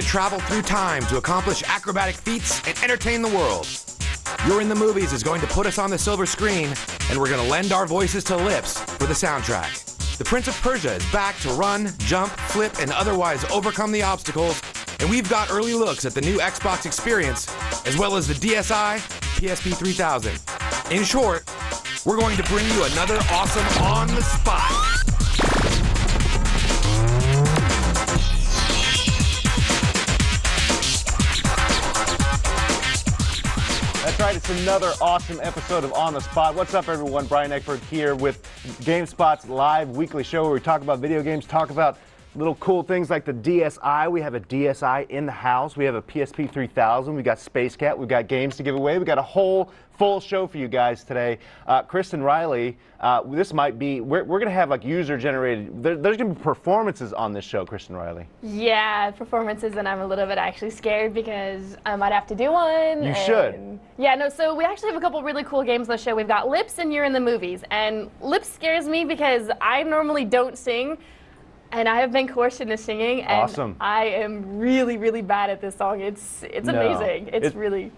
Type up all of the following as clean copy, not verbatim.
to travel through time to accomplish acrobatic feats and entertain the world. You're in the Movies is going to put us on the silver screen, and we're going to lend our voices to lips for the soundtrack. The Prince of Persia is back to run, jump, flip, and otherwise overcome the obstacles, and we've got early looks at the new Xbox experience, as well as the DSi, PSP 3000. In short, we're going to bring you another awesome On the Spot. That's right, it's another awesome episode of On the Spot. What's up, everyone? Brian Eckberg here with GameSpot's live weekly show where we talk about video games, talk about little cool things like the DSi. We have a DSi in the house. We have a PSP 3000. We got Space Cat. We've got games to give away. We got a whole full show for you guys today. Kristen Riley, this might be, we're going to have like user-generated, there's going to be performances on this show, Kristen Riley. Yeah, performances, and I'm a little bit actually scared because I might have to do one. You should. Yeah, no, so we actually have a couple really cool games on the show. We've got Lips and You're in the Movies. And Lips scares me because I normally don't sing. And I have been coerced into singing, and awesome. I am really, really bad at this song. It's amazing. It's really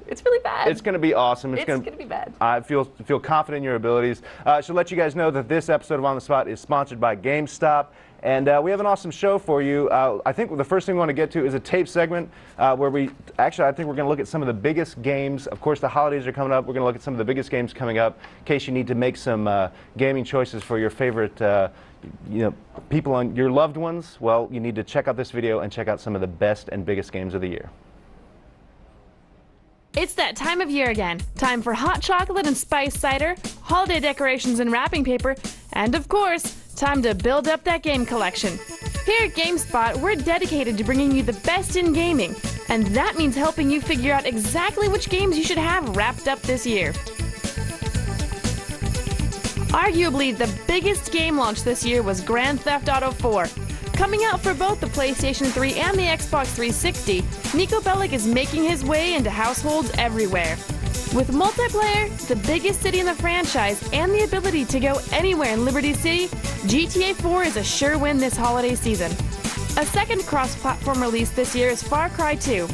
bad. It's going to be awesome. It's going to be bad. I feel confident in your abilities. Should let you guys know that this episode of On the Spot is sponsored by Gamestop. And we have an awesome show for you. I think the first thing we want to get to is a tape segment where I think we're going to look at some of the biggest games. Of course, the holidays are coming up. We're going to look at some of the biggest games coming up in case you need to make some gaming choices for your favorite people on your loved ones. Well, you need to check out this video and check out some of the best and biggest games of the year. It's that time of year again. Time for hot chocolate and spiced cider, holiday decorations and wrapping paper, and of course, time to build up that game collection. Here at GameSpot, we're dedicated to bringing you the best in gaming, and that means helping you figure out exactly which games you should have wrapped up this year. Arguably, the biggest game launch this year was Grand Theft Auto 4. Coming out for both the PlayStation 3 and the Xbox 360, Niko Bellic is making his way into households everywhere. With multiplayer, the biggest city in the franchise, and the ability to go anywhere in Liberty City, GTA 4 is a sure win this holiday season. A second cross-platform release this year is Far Cry 2.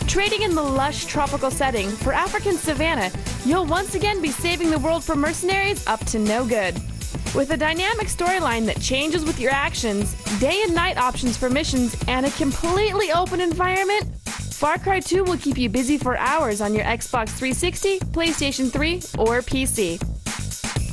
Trading in the lush tropical setting for African savanna, you'll once again be saving the world from mercenaries up to no good. With a dynamic storyline that changes with your actions, day and night options for missions, and a completely open environment, Far Cry 2 will keep you busy for hours on your Xbox 360, PlayStation 3, or PC.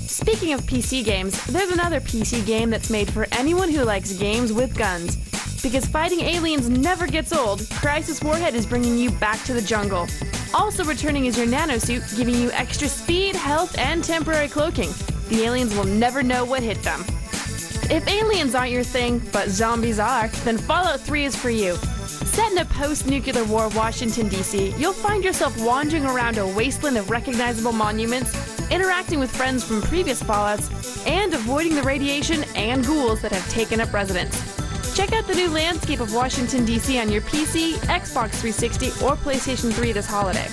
Speaking of PC games, there's another PC game that's made for anyone who likes games with guns. Because fighting aliens never gets old, Crisis Warhead is bringing you back to the jungle. Also returning is your nanosuit, giving you extra speed, health, and temporary cloaking. The aliens will never know what hit them. If aliens aren't your thing, but zombies are, then Fallout 3 is for you. Set in a post-nuclear war Washington, D.C., you'll find yourself wandering around a wasteland of recognizable monuments, interacting with friends from previous Fallouts, and avoiding the radiation and ghouls that have taken up residence. Check out the new landscape of Washington, D.C. on your PC, Xbox 360, or PlayStation 3 this holiday.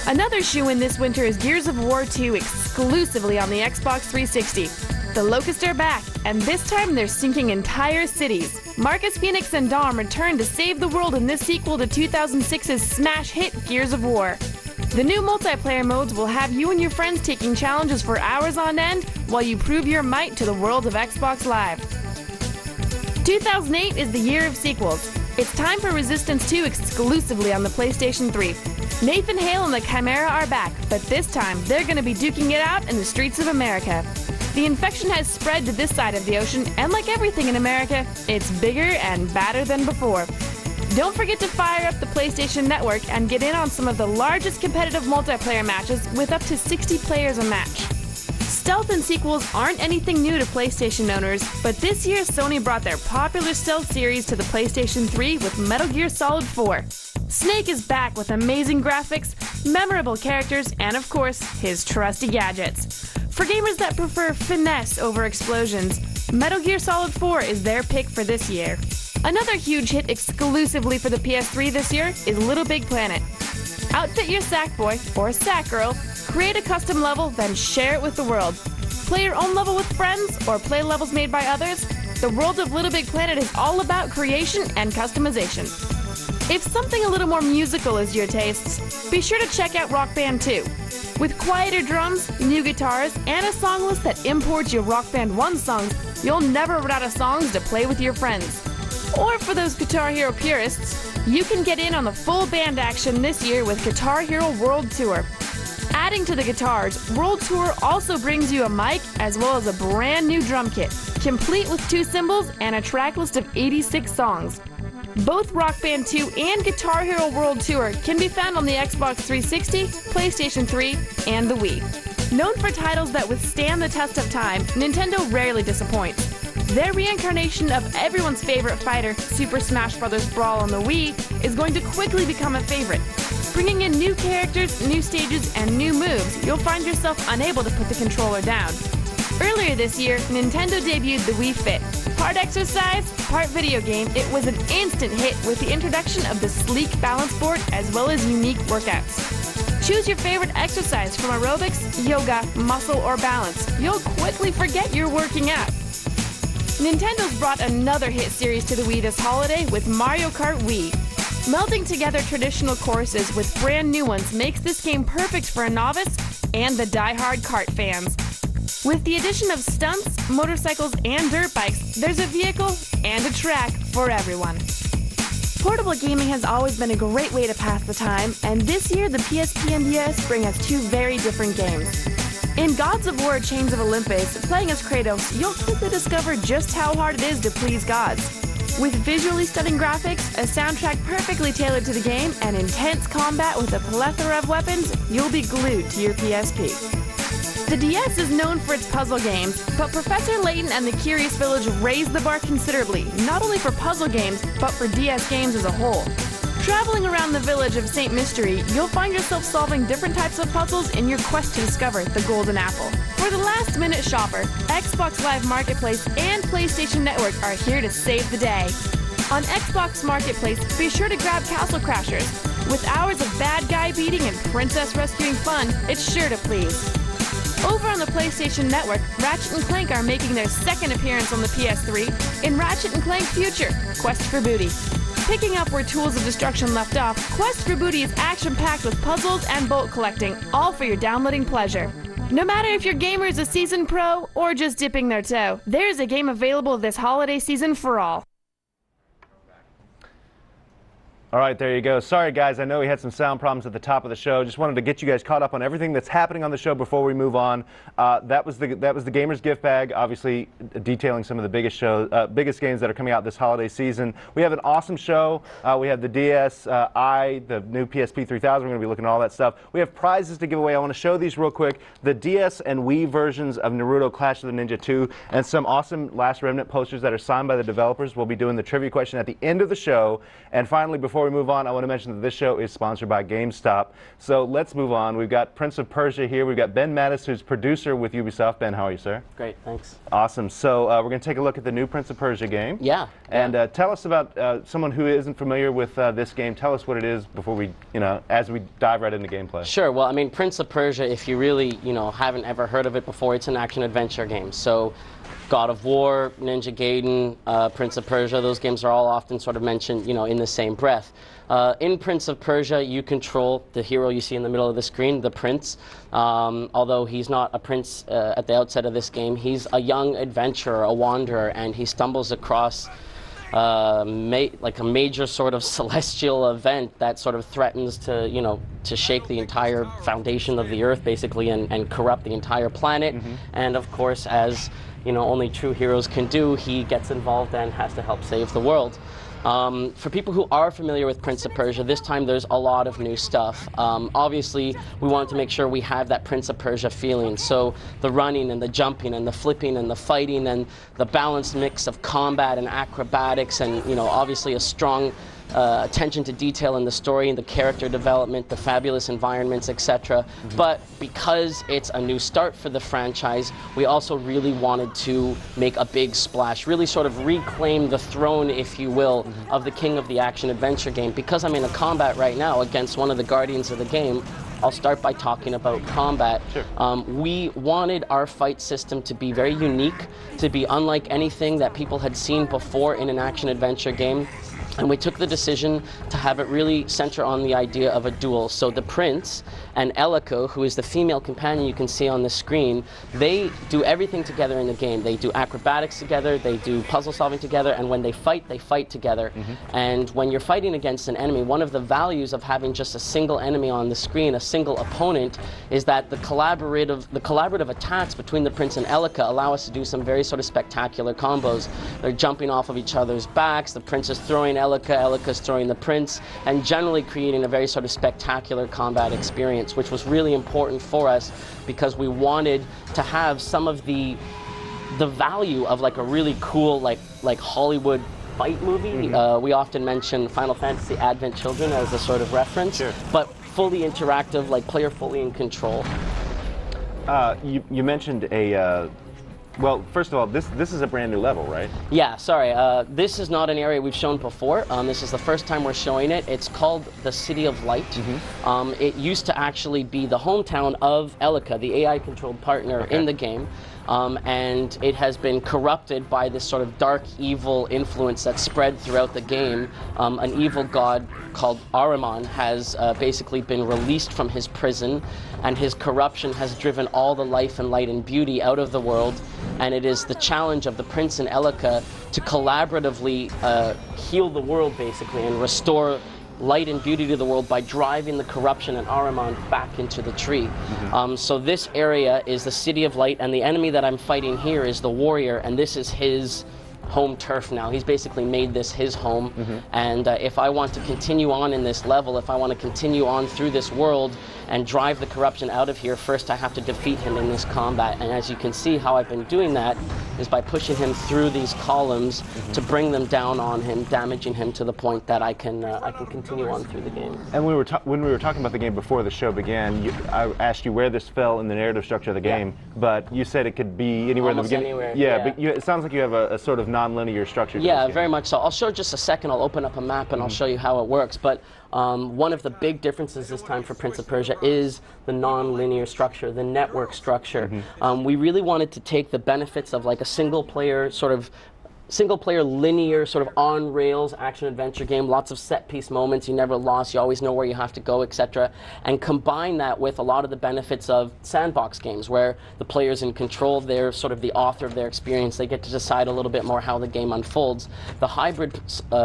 Another shoe-in this winter is Gears of War 2 exclusively on the Xbox 360. The Locusts are back, and this time they're sinking entire cities. Marcus Phoenix and Dom return to save the world in this sequel to 2006's smash hit Gears of War. The new multiplayer modes will have you and your friends taking challenges for hours on end while you prove your might to the world of Xbox Live. 2008 is the year of sequels. It's time for Resistance 2 exclusively on the PlayStation 3. Nathan Hale and the Chimera are back, but this time they're going to be duking it out in the streets of America. The infection has spread to this side of the ocean, and like everything in America, it's bigger and badder than before. Don't forget to fire up the PlayStation Network and get in on some of the largest competitive multiplayer matches with up to 60 players a match. Stealth and sequels aren't anything new to PlayStation owners, but this year Sony brought their popular stealth series to the PlayStation 3 with Metal Gear Solid 4. Snake is back with amazing graphics, memorable characters, and of course, his trusty gadgets. For gamers that prefer finesse over explosions, Metal Gear Solid 4 is their pick for this year. Another huge hit exclusively for the PS3 this year is Little Big Planet. Outfit your Sackboy, or Sackgirl, create a custom level, then share it with the world. Play your own level with friends, or play levels made by others. The world of Little Big Planet is all about creation and customization. If something a little more musical is your tastes, be sure to check out Rock Band 2. With quieter drums, new guitars, and a song list that imports your Rock Band 1 songs, you'll never run out of songs to play with your friends. Or for those Guitar Hero purists, you can get in on the full band action this year with Guitar Hero World Tour. Adding to the guitars, World Tour also brings you a mic as well as a brand new drum kit, complete with 2 cymbals and a track list of 86 songs. Both Rock Band 2 and Guitar Hero World Tour can be found on the Xbox 360, PlayStation 3, and the Wii. Known for titles that withstand the test of time, Nintendo rarely disappoints. Their reincarnation of everyone's favorite fighter, Super Smash Bros. Brawl on the Wii, is going to quickly become a favorite. Bringing in new characters, new stages, and new moves, you'll find yourself unable to put the controller down. Earlier this year, Nintendo debuted the Wii Fit. Part exercise, part video game, it was an instant hit with the introduction of the sleek balance board as well as unique workouts. Choose your favorite exercise from aerobics, yoga, muscle, or balance. You'll quickly forget you're working out. Nintendo's brought another hit series to the Wii this holiday with Mario Kart Wii. Melding together traditional courses with brand new ones makes this game perfect for a novice and the die-hard kart fans. With the addition of stunts, motorcycles, and dirt bikes, there's a vehicle and a track for everyone. Portable gaming has always been a great way to pass the time, and this year the PSP and DS bring us 2 very different games. In Gods of War Chains of Olympus, playing as Kratos, you'll quickly discover just how hard it is to please gods. With visually stunning graphics, a soundtrack perfectly tailored to the game, and intense combat with a plethora of weapons, you'll be glued to your PSP. The DS is known for its puzzle games, but Professor Layton and the Curious Village raised the bar considerably, not only for puzzle games, but for DS games as a whole. Traveling around the village of St. Mystery, you'll find yourself solving different types of puzzles in your quest to discover the Golden Apple. For the last-minute shopper, Xbox Live Marketplace and PlayStation Network are here to save the day. On Xbox Marketplace, be sure to grab Castle Crashers. With hours of bad guy beating and princess rescuing fun, it's sure to please. Over on the PlayStation Network, Ratchet & Clank are making their second appearance on the PS3 in Ratchet & Clank Future, Quest for Booty. Picking up where Tools of Destruction left off, Quest for Booty is action-packed with puzzles and bolt collecting, all for your downloading pleasure. No matter if your gamer is a seasoned pro or just dipping their toe, there's a game available this holiday season for all. All right, there you go. Sorry, guys. I know we had some sound problems at the top of the show. Just wanted to get you guys caught up on everything that's happening on the show before we move on. That was the Gamers Gift Bag, obviously detailing some of the biggest games that are coming out this holiday season. We have an awesome show. We have the DS, the new PSP 3000. We're going to be looking at all that stuff. We have prizes to give away. I want to show these real quick. The DS and Wii versions of Naruto Clash of the Ninja 2 and some awesome Last Remnant posters that are signed by the developers. We'll be doing the trivia question at the end of the show. And finally, before we move on, I want to mention that this show is sponsored by Gamestop. So let's move on. We've got Prince of Persia here. We've got Ben Mattis, who's producer with Ubisoft. Ben, how are you, sir? Great, thanks. Awesome. So we're going to take a look at the new Prince of Persia game. Yeah. And tell us about someone who isn't familiar with this game. Tell us what it is before we, as we dive right into gameplay. Sure. Well, I mean, Prince of Persia, if you really, haven't ever heard of it before, it's an action-adventure game. So God of War, Ninja Gaiden, Prince of Persia, those games are all often sort of mentioned, in the same breath. In Prince of Persia, you control the hero you see in the middle of the screen, the prince. Although he's not a prince at the outset of this game, he's a young adventurer, a wanderer, and he stumbles across like a major sort of celestial event that sort of threatens to, to shake the entire foundation of the earth, basically, and corrupt the entire planet. Mm-hmm. And of course, as only true heroes can do, he gets involved and has to help save the world. For people who are familiar with Prince of Persia, this time there's a lot of new stuff. Obviously, we wanted to make sure we have that Prince of Persia feeling. So the running and the jumping and the flipping and the fighting and the balanced mix of combat and acrobatics and, obviously a strong attention to detail in the story and the character development, the fabulous environments, etc. Mm-hmm. But because it's a new start for the franchise, we also really wanted to make a big splash, really sort of reclaim the throne, if you will, mm-hmm. of the king of the action-adventure game. Because I'm in a combat right now against one of the guardians of the game, I'll start by talking about combat. Sure. We wanted our fight system to be very unique, to be unlike anything that people had seen before in an action-adventure game. And we took the decision to have it really center on the idea of a duel. So the prince and Elika, who is the female companion you can see on the screen, they do everything together in the game. They do acrobatics together, they do puzzle solving together, and when they fight together. And when you're fighting against an enemy, one of the values of having just a single enemy on the screen, a single opponent, is that the collaborative attacks between the prince and Elika allow us to do some very sort of spectacular combos. They're jumping off of each other's backs, the prince is throwing Elika's throwing the prince, and generally creating a very sort of spectacular combat experience, which was really important for us because we wanted to have some of the value of like a really cool like Hollywood fight movie. We often mention Final Fantasy Advent Children as a sort of reference, but fully interactive, like player fully in control. You mentioned a well, first of all, this is a brand new level, right? Yeah, sorry. This is not an area we've shown before. This is the first time we're showing it. It's called the City of Light. It used to actually be the hometown of Elika, the AI-controlled partner in the game. And it has been corrupted by this sort of dark, evil influence that's spread throughout the game. An evil god called Ahriman has basically been released from his prison, and his corruption has driven all the life and light and beauty out of the world. And it is the challenge of the prince and Elika to collaboratively heal the world, basically, and restore light and beauty to the world by driving the corruption and Ahriman back into the tree. So this area is the City of Light, and the enemy that I'm fighting here is the warrior, and this is his home turf now. He's basically made this his home, and if I want to continue on in this level, if I want to continue on through this world and drive the corruption out of here, first I have to defeat him in this combat. And as you can see, how I've been doing that is by pushing him through these columns to bring them down on him, damaging him to the point that I can continue on through the game. And when we were talking about the game before the show began, I asked you where this fell in the narrative structure of the game, but you said it could be anywhere Almost in the beginning. Anywhere, but it sounds like you have a sort of non-linear structure to this game. Very much so. I'll show just a second. I'll open up a map and I'll show you how it works. But one of the big differences this time for Prince of Persia is the non-linear structure, the network structure. We really wanted to take the benefits of like a single-player linear sort of on-rails action-adventure game, lots of set-piece moments, you never lost, you always know where you have to go, etc. And combine that with a lot of the benefits of sandbox games where the player's in control, they're sort of the author of their experience, they get to decide a little bit more how the game unfolds. The hybrid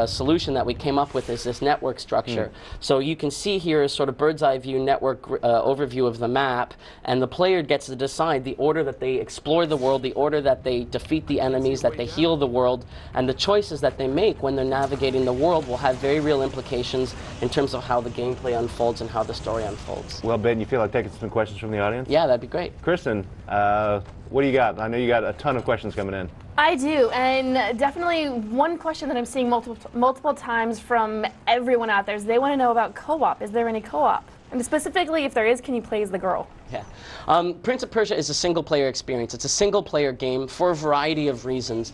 solution that we came up with is this network structure. So you can see here a sort of bird's-eye view network overview of the map, and the player gets to decide the order that they explore the world, the order that they defeat the enemies, that they heal the world, and the choices that they make when they're navigating the world will have very real implications in terms of how the gameplay unfolds and how the story unfolds. Well, Ben, you feel like taking some questions from the audience? Yeah, that'd be great. Kristen, what do you got? I know you got a ton of questions coming in. I do, and definitely one question that I'm seeing multiple times from everyone out there is they want to know about co-op. Is there any co-op? And specifically, if there is, can you play as the girl? Yeah. Prince of Persia is a single-player experience. It's a single-player game for a variety of reasons.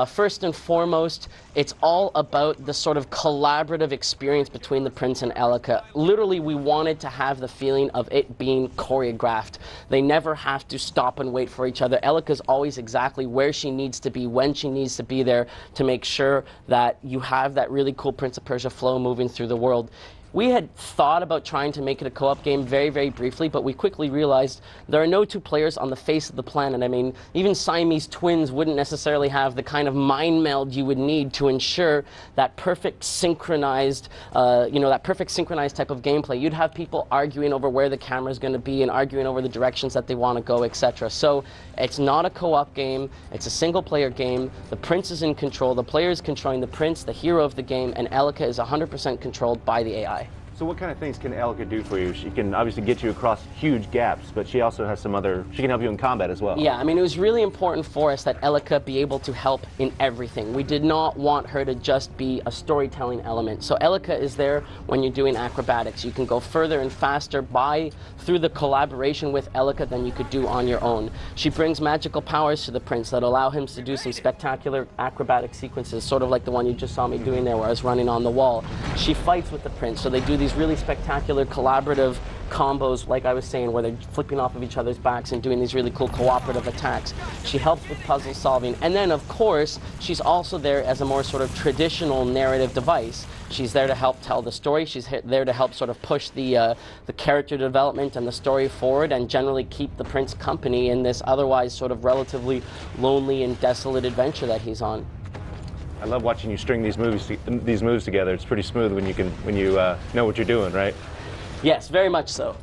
First and foremost, it's all about the sort of collaborative experience between the prince and Elika. Literally, we wanted to have the feeling of it being choreographed. They never have to stop and wait for each other. Elika's always exactly where she needs to be, when she needs to be there, to make sure that you have that really cool Prince of Persia flow moving through the world. We had thought about trying to make it a co-op game very, very briefly, but we quickly realized there are no two players on the face of the planet. I mean, even Siamese twins wouldn't necessarily have the kind of mind meld you would need to ensure that perfect synchronized, type of gameplay. You'd have people arguing over where the camera's going to be and arguing over the directions that they want to go, etc. So it's not a co-op game. It's a single-player game. The prince is in control. The player is controlling the prince, the hero of the game, and Elika is 100% controlled by the AI. So what kind of things can Elika do for you? She can obviously get you across huge gaps, but she also has she can help you in combat as well. Yeah, I mean, it was really important for us that Elika be able to help in everything. We did not want her to just be a storytelling element. So Elika is there when you're doing acrobatics. You can go further and faster through the collaboration with Elika than you could do on your own. She brings magical powers to the prince that allow him to do some spectacular acrobatic sequences, sort of like the one you just saw me doing there where I was running on the wall. She fights with the prince, so they do these really spectacular collaborative combos, like I was saying, where they're flipping off of each other's backs and doing these really cool cooperative attacks. She helps with puzzle solving. And then, of course, she's also there as a more sort of traditional narrative device. She's there to help tell the story. She's there to help sort of push the character development and the story forward, and generally keep the prince company in this otherwise sort of relatively lonely and desolate adventure that he's on. I love watching you string these moves together. It's pretty smooth when you know what you're doing, right? Yes, very much so.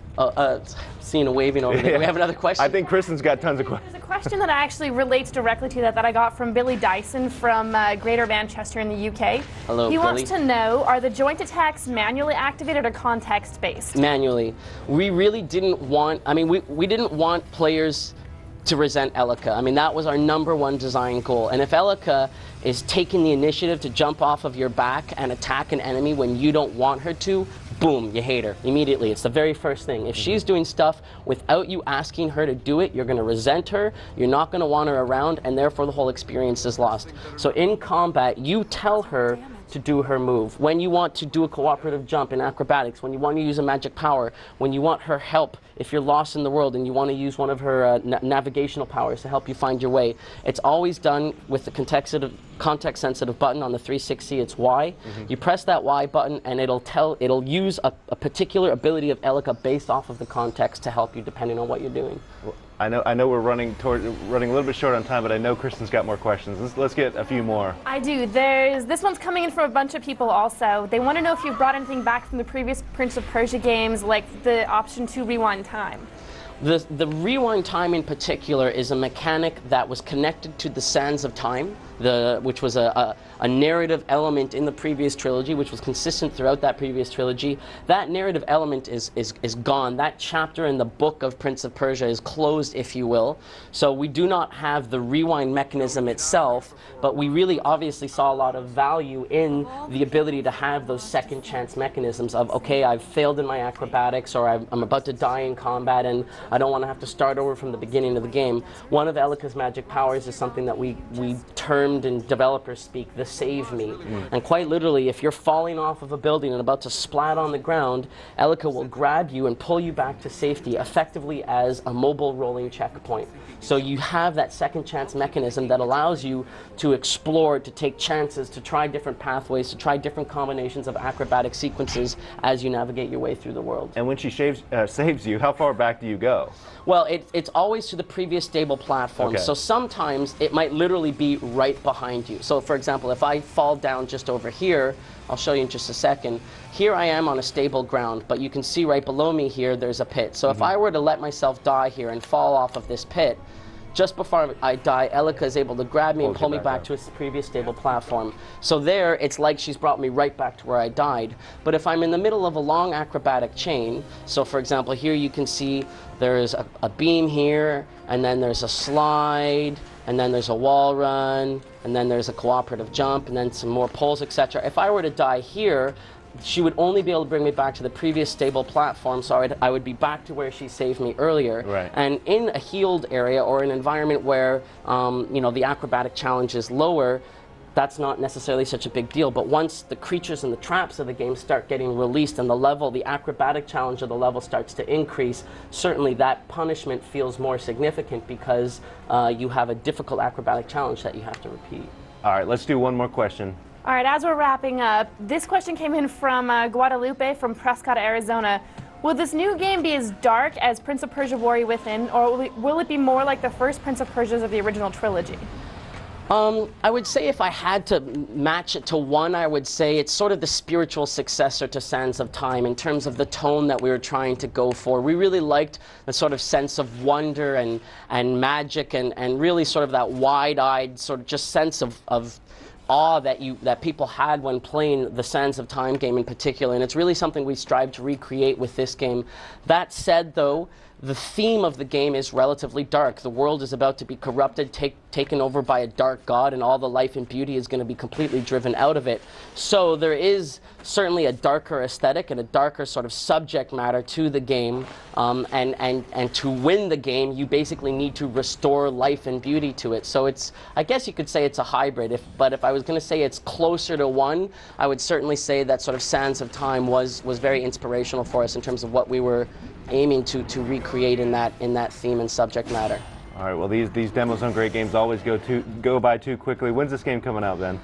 Seeing a waving over there. We have another question? I think Kristen's got tons of questions. There's a question that actually relates directly to that I got from Billy Dyson from Greater Manchester in the UK. Hello, He Billy. wants to know, are the joint attacks manually activated or context-based? Manually. We really didn't want, I mean, we didn't want players to resent Elika. I mean, that was our #1 design goal. And if Elika is taking the initiative to jump off of your back and attack an enemy when you don't want her to, boom, you hate her immediately. It's the very first thing. If she's doing stuff without you asking her to do it, you're going to resent her, you're not going to want her around, and therefore the whole experience is lost. So in combat, you tell her to do her move. When you want to do a cooperative jump in acrobatics, when you want to use a magic power, when you want her help if you're lost in the world and you want to use one of her navigational powers to help you find your way, it's always done with the context-sensitive button on the 360. It's Y. You press that Y button and it'll use a particular ability of Elika based off of the context to help you depending on what you're doing. Well, I know we're running a little bit short on time, but I know Kristen's got more questions. Let's get a few more. I do. This one's coming in from a bunch of people also. They want to know if you've brought anything back from the previous Prince of Persia games, like the option to rewind time. The rewind time in particular is a mechanic that was connected to the Sands of Time, which was a narrative element in the previous trilogy, which was consistent throughout that previous trilogy. That narrative element is gone. That chapter in the book of Prince of Persia is closed, if you will. So we do not have the rewind mechanism itself, but we really obviously saw a lot of value in the ability to have those second chance mechanisms of, okay, I've failed in my acrobatics, or I'm about to die in combat and I don't want to have to start over from the beginning of the game. One of Elika's magic powers is something that we termed in developer speak the save me. And quite literally, if you're falling off of a building and about to splat on the ground, Elika will grab you and pull you back to safety, effectively as a mobile rolling checkpoint. So you have that second chance mechanism that allows you to explore, to take chances, to try different pathways, to try different combinations of acrobatic sequences as you navigate your way through the world. And when she saves you, how far back do you go? Well, it's always to the previous stable platform. Okay. So sometimes it might literally be right behind you. So for example, if I fall down just over here, I'll show you in just a second. Here I am on a stable ground, but you can see right below me here, there's a pit. So if I were to let myself die here and fall off of this pit, just before I die, Elika is able to grab me and pull me back to its previous stable platform. So there, it's like she's brought me right back to where I died. But if I'm in the middle of a long acrobatic chain, so for example, here you can see there's a beam here, and then there's a slide, and then there's a wall run, and then there's a cooperative jump, and then some more pulls, etc. If I were to die here, she would only be able to bring me back to the previous stable platform, so I would be back to where she saved me earlier. Right. And in a healed area or an environment where the acrobatic challenge is lower, that's not necessarily such a big deal. But once the creatures and the traps of the game start getting released and the acrobatic challenge of the level starts to increase, certainly that punishment feels more significant because you have a difficult acrobatic challenge that you have to repeat. All right, let's do one more question. All right, as we're wrapping up, this question came in from Guadalupe from Prescott, Arizona. Will this new game be as dark as Prince of Persia Warrior Within, or will it be more like the first Prince of Persias of the original trilogy? I would say if I had to match it to one, I would say it's sort of the spiritual successor to Sands of Time in terms of the tone that we were trying to go for. We really liked the sort of sense of wonder and magic and really sort of that wide-eyed sort of just sense of awe that people had when playing the Sands of Time game in particular, and it's really something we strive to recreate with this game. That said, though, the theme of the game is relatively dark. The world is about to be corrupted, taken over by a dark god, and all the life and beauty is going to be completely driven out of it. So there is certainly a darker aesthetic and a darker sort of subject matter to the game, and to win the game, you basically need to restore life and beauty to it. So I guess you could say it's a hybrid, but if I was going to say it's closer to one, I would certainly say that sort of Sands of Time was very inspirational for us in terms of what we were aiming to recreate in that theme and subject matter. All right, well, these demos on Great Games always go by too quickly. When's this game coming out, Ben?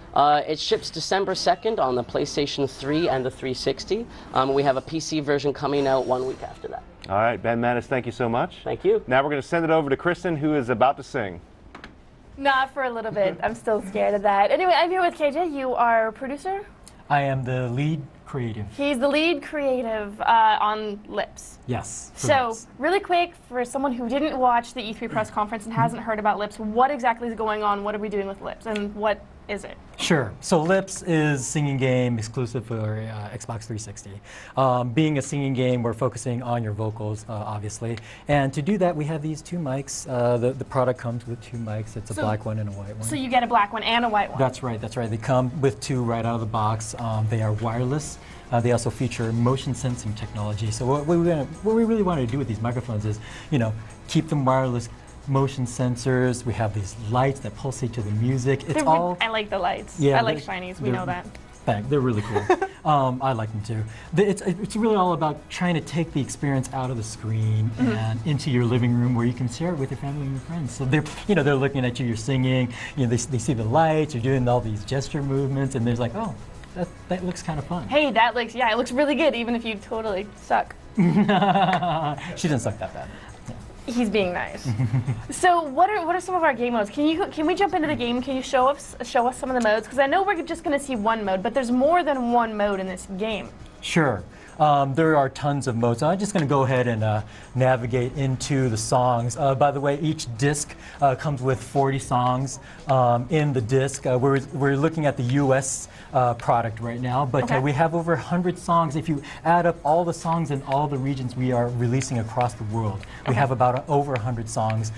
It ships December 2nd on the PlayStation 3 and the 360. We have a PC version coming out 1 week after that. All right, Ben Mattis, thank you so much. Thank you. Now we're going to send it over to Kristen, who is about to sing. Not for a little bit. I'm still scared of that. Anyway, I'm here with KJ. You are a producer? I am the lead creative. He's the lead creative on Lips. Yes. So, really quick, for someone who didn't watch the E3 press conference and hasn't heard about Lips, what exactly is going on? What are we doing with Lips? And what is it? Sure. So Lips is a singing game exclusive for Xbox 360. Being a singing game, we're focusing on your vocals, obviously. And to do that, we have these two mics. The product comes with two mics. It's a black one and a white one. So you get a black one and a white one? That's right. That's right. They come with two right out of the box. They are wireless. They also feature motion sensing technology. So what we really want to do with these microphones is, keep them wireless. Motion sensors. We have these lights that pulsate to the music. It's all. I like the lights. Yeah, I like shinies. We know that. They're really cool. I like them too. It's really all about trying to take the experience out of the screen and into your living room where you can share it with your family and your friends. So they're looking at you. You're singing. They see the lights. You're doing all these gesture movements, and they're like, oh, that looks kind of fun. Hey, it looks really good, even if you totally suck. She didn't suck that bad. He's being nice. So what are some of our game modes? Can we jump into the game? Can you show us some of the modes? Because I know we're just going to see one mode, but there's more than one mode in this game. Sure. There are tons of modes. I'm just going to go ahead and navigate into the songs. By the way, each disc comes with 40 songs in the disc. We're looking at the U.S. Product right now, but we have over 100 songs. If you add up all the songs in all the regions we are releasing across the world, we have about over 100 songs.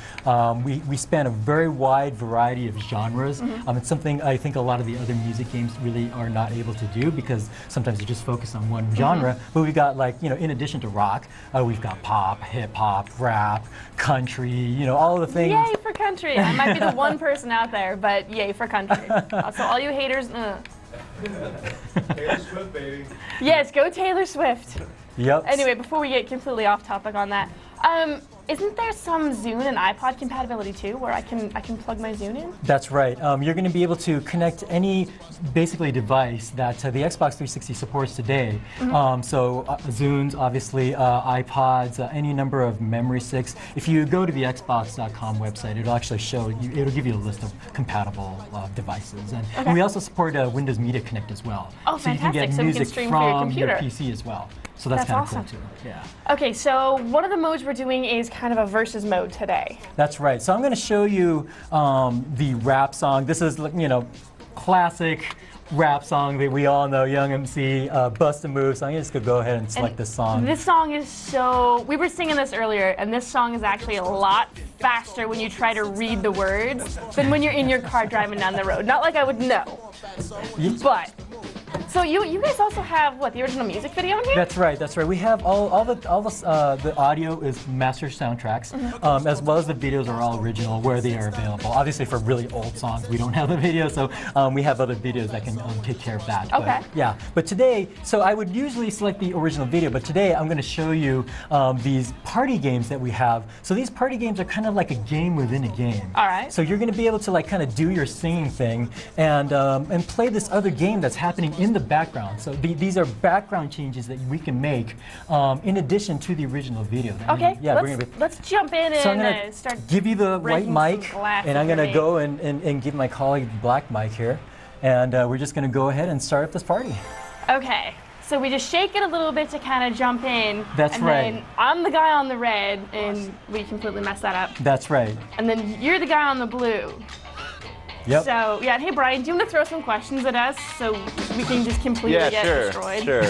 We span a very wide variety of genres. It's something I think a lot of the other music games really are not able to do because sometimes you just focus on one genre. But we've got, in addition to rock, we've got pop, hip hop, rap, country, all the things. Yay for country! I might be the one person out there, but yay for country. So all you haters, Taylor Swift, baby. Yes, go Taylor Swift. Yep. Anyway, before we get completely off topic on that, isn't there some Zune and iPod compatibility too, where I can plug my Zune in? That's right. You're going to be able to connect any basically device that the Xbox 360 supports today. So Zunes, obviously, iPods, any number of memory sticks. If you go to the Xbox.com website, it'll actually show you. It'll give you a list of compatible devices, and we also support Windows Media Connect as well. Oh, so you can get so music stream from your your PC as well. So that's kind of awesome. cool too. Yeah. Okay, so one of the modes we're doing is kind of a versus mode today. That's right. So I'm going to show you the rap song. This is, classic rap song that we all know, Young MC, Bust a Move. So I'm just going to go ahead and select this song. This song is we were singing this earlier, and this song is actually a lot faster when you try to read the words than when you're in your car driving down the road. Not like I would know, but. So you guys also have the original music video in here? That's right. That's right. We have all the audio is master soundtracks, as well as the videos are all original where they are available. Obviously, for really old songs, we don't have the video, so we have other videos that can take care of that. Okay. But today, so I would usually select the original video, but today I'm going to show you these party games that we have. So these party games are kind of like a game within a game. All right. So you're going to be able to kind of do your singing thing and play this other game that's happening in the background. So these are background changes that we can make in addition to the original video. Okay, let's jump in and start. Give you the white mic, and I'm going to go and give my colleague the black mic here, and we're just going to go ahead and start up this party. Okay, so we just shake it a little bit to kind of jump in. That's right. And then I'm the guy on the red, and we completely messed that up. That's right. And then you're the guy on the blue. Yep. So, yeah, hey, Brian, do you want to throw some questions at us so we can just completely get destroyed? Sure.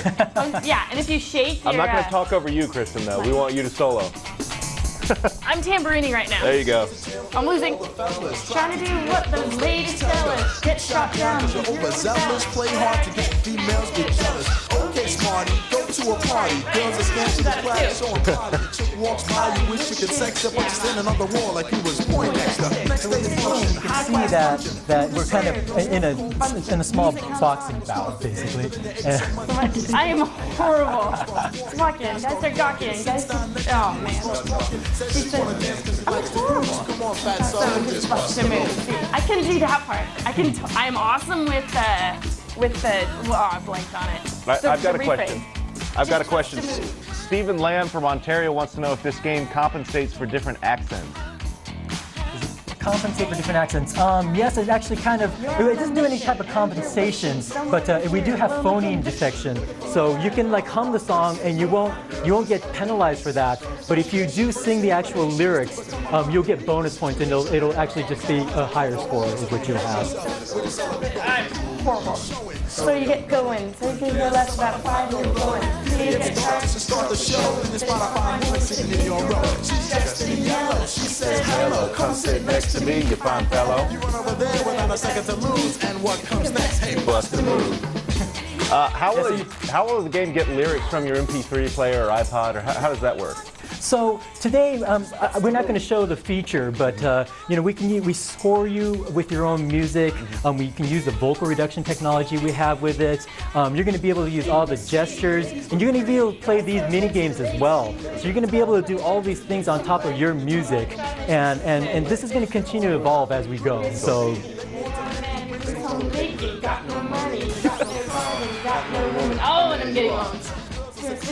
Yeah, and if you shake your... I'm not going to talk over you, Kristen, though. We want you to solo. I'm tambourining right now. There you go. I'm losing. Trying to do what those ladies tell us. Get shot down. Overzealous, play hard to get females, get jealous. Okay, smarty. Go to a party, girls are snatching the flag, showing body. A chick walks by, you wish you could sex her, but you're standing on the wall like you was Poindexter. Next day is You can see that we're kind of in a small boxing bout, basically. I am horrible. Walking, guys are gawking, guys. Oh man. I'm horrible. I can do that part. I am awesome with the. Oh, I blanked on it. I've got a question. I've got a question. Stephen Lamb from Ontario wants to know if this game compensates for different accents. Compensate for different accents. Yes, it actually kind of, it doesn't do any type of compensation, but we do have phoneme detection. So you can like hum the song and you won't get penalized for that. But if you do sing the actual lyrics, you'll get bonus points and it'll actually just be a higher score is what you'll have. I'm horrible. So you get going. So you can hear less about 5 minutes going. You get to start the show in the spot I find woman sitting in your row. She's dressed in yellow. She says hello. Come sit next to me, you fine fellow. You run over there without a second to lose. And what comes next? Hey, bust the move. How will the game get lyrics from your MP3 player or iPod, or how does that work? So today, we're not going to show the feature, but you know, we score you with your own music. We can use the vocal reduction technology we have with it. You're going to be able to use all the gestures, and you're going to be able to play these mini games as well. So you're going to be able to do all these things on top of your music, and this is going to continue to evolve as we go. So. Oh, and I'm getting loans.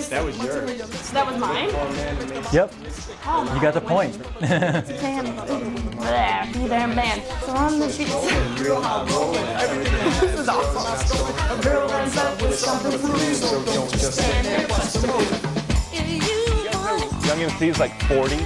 That was yours. So that was mine? Yep. You got the point. There, be there, man. So on the beach. This is awesome. A girl runs up with something to lose, so don't just stand there, bust a move. Young MC's like 40.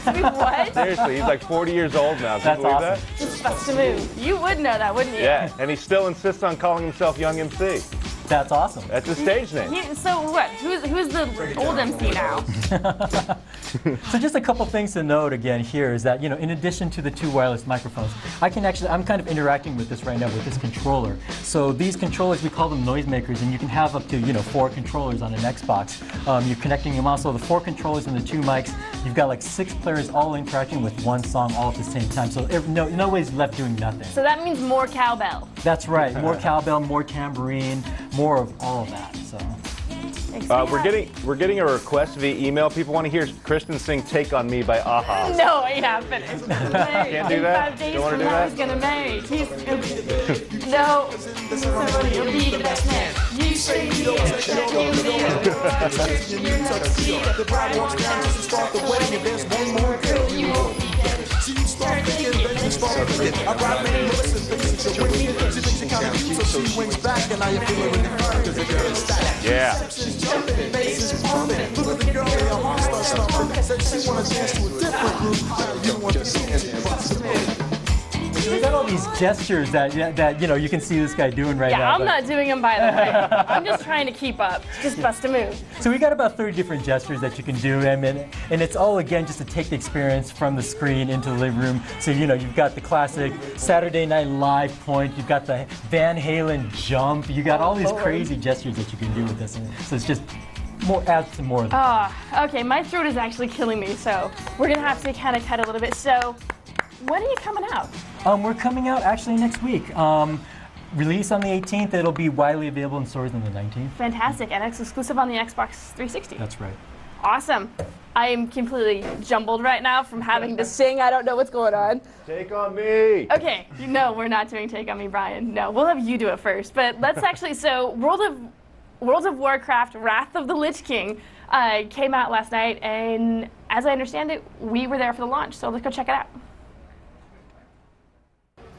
What? Seriously, he's like 40 years old now. Can you believe that? Just bust a move. You would know that, wouldn't you? Yeah, and he still insists on calling himself Young MC. That's awesome. That's his stage name. So what? Who's the old MC now? So just a couple things to note again here is that, you know, in addition to the 2 wireless microphones, I'm kind of interacting with this right now with this controller. So these controllers, we call them noisemakers, and you can have up to, you know, 4 controllers on an Xbox. You're connecting them also, the 4 controllers and the 2 mics. You've got like 6 players all interacting with one song all at the same time. So nobody's left doing nothing. So that means more cowbell. That's right. More cowbell, more tambourine, more of all of that. So. We're getting a request via email. People want to hear Kristen sing "Take on Me" by Aha. No, ain't not finished. Can't do that. 5 days Don't want to from do now, that. he's gonna marry. No. Somebody will be the best man. You say yes, that you'll The bride walks down just to start the wedding, and there's one more girl you won't be getting. So you start thinking, then you start thinking. I brought many Melissa thinks you're with me. She thinks she kind of cute, so she winks back, and now you're feeling really fun because the girl is stacked. Yeah. She's jumping, bass is pumping. Look at the girl, and her heart starts thumping. Said she wanna dance to a different group. You want to see it, bust a move. We got all these gestures that you know you can see this guy doing right now. Yeah, I'm not doing them by the way. I'm just trying to keep up. Just bust a move. So we got about 30 different gestures that you can do, and it's all again just to take the experience from the screen into the living room. So you know you've got the classic Saturday Night Live point, you've got the Van Halen jump, you got all these crazy gestures that you can do with this, and so it's just adds to more. Okay, my throat is actually killing me, so we're gonna have to kind of cut a little bit. So, when are you coming out? We're coming out actually next week. Release on the 18th. It'll be widely available in stores on the 19th. Fantastic, and it's exclusive on the Xbox 360. That's right. Awesome. I am completely jumbled right now from having to sing. I don't know what's going on. Take on me. Okay, no, we're not doing Take on Me, Brian. No, we'll have you do it first. But let's actually, so World of Warcraft, Wrath of the Lich King came out last night, and as I understand it, we were there for the launch, so let's go check it out.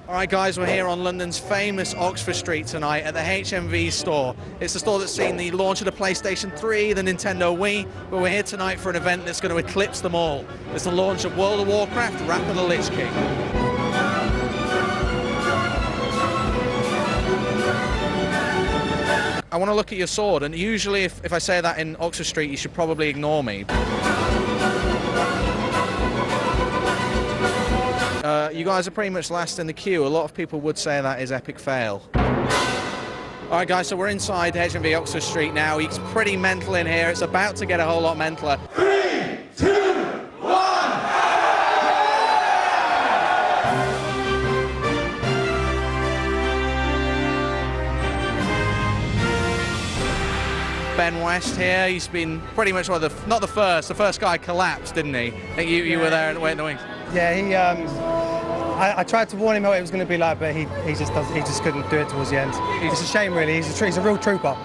All right, guys, we're here on London's famous Oxford Street tonight at the HMV store. It's the store that's seen the launch of the PlayStation 3, the Nintendo Wii, but we're here tonight for an event that's going to eclipse them all. It's the launch of World of Warcraft, Wrath of the Lich King. I want to look at your sword, and usually if I say that in Oxford Street, you should probably ignore me. You guys are pretty much last in the queue. A lot of people would say that is epic fail. All right, guys, so we're inside HMV Oxford Street now. It's pretty mental in here. It's about to get a whole lot mentaler. 3, 2, 1. Ben West here. He's been pretty much not the first guy collapsed, didn't he? I think you were there waiting in the wings. Yeah, he. I tried to warn him what it was going to be like, but he just couldn't do it towards the end. It's a shame, really. He's a real trooper,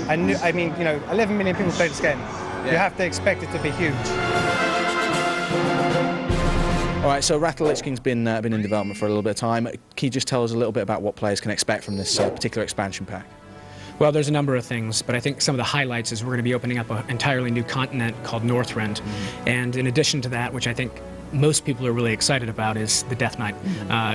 I mean, you know, 11 million people play this game. You have to expect it to be huge. All right, so Rattle Lich King's been in development for a little bit of time. Can you just tell us a little bit about what players can expect from this particular expansion pack? Well, there's a number of things, but I think some of the highlights is we're going to be opening up an entirely new continent called Northrend. And in addition to that, which I think most people are really excited about, is the Death Knight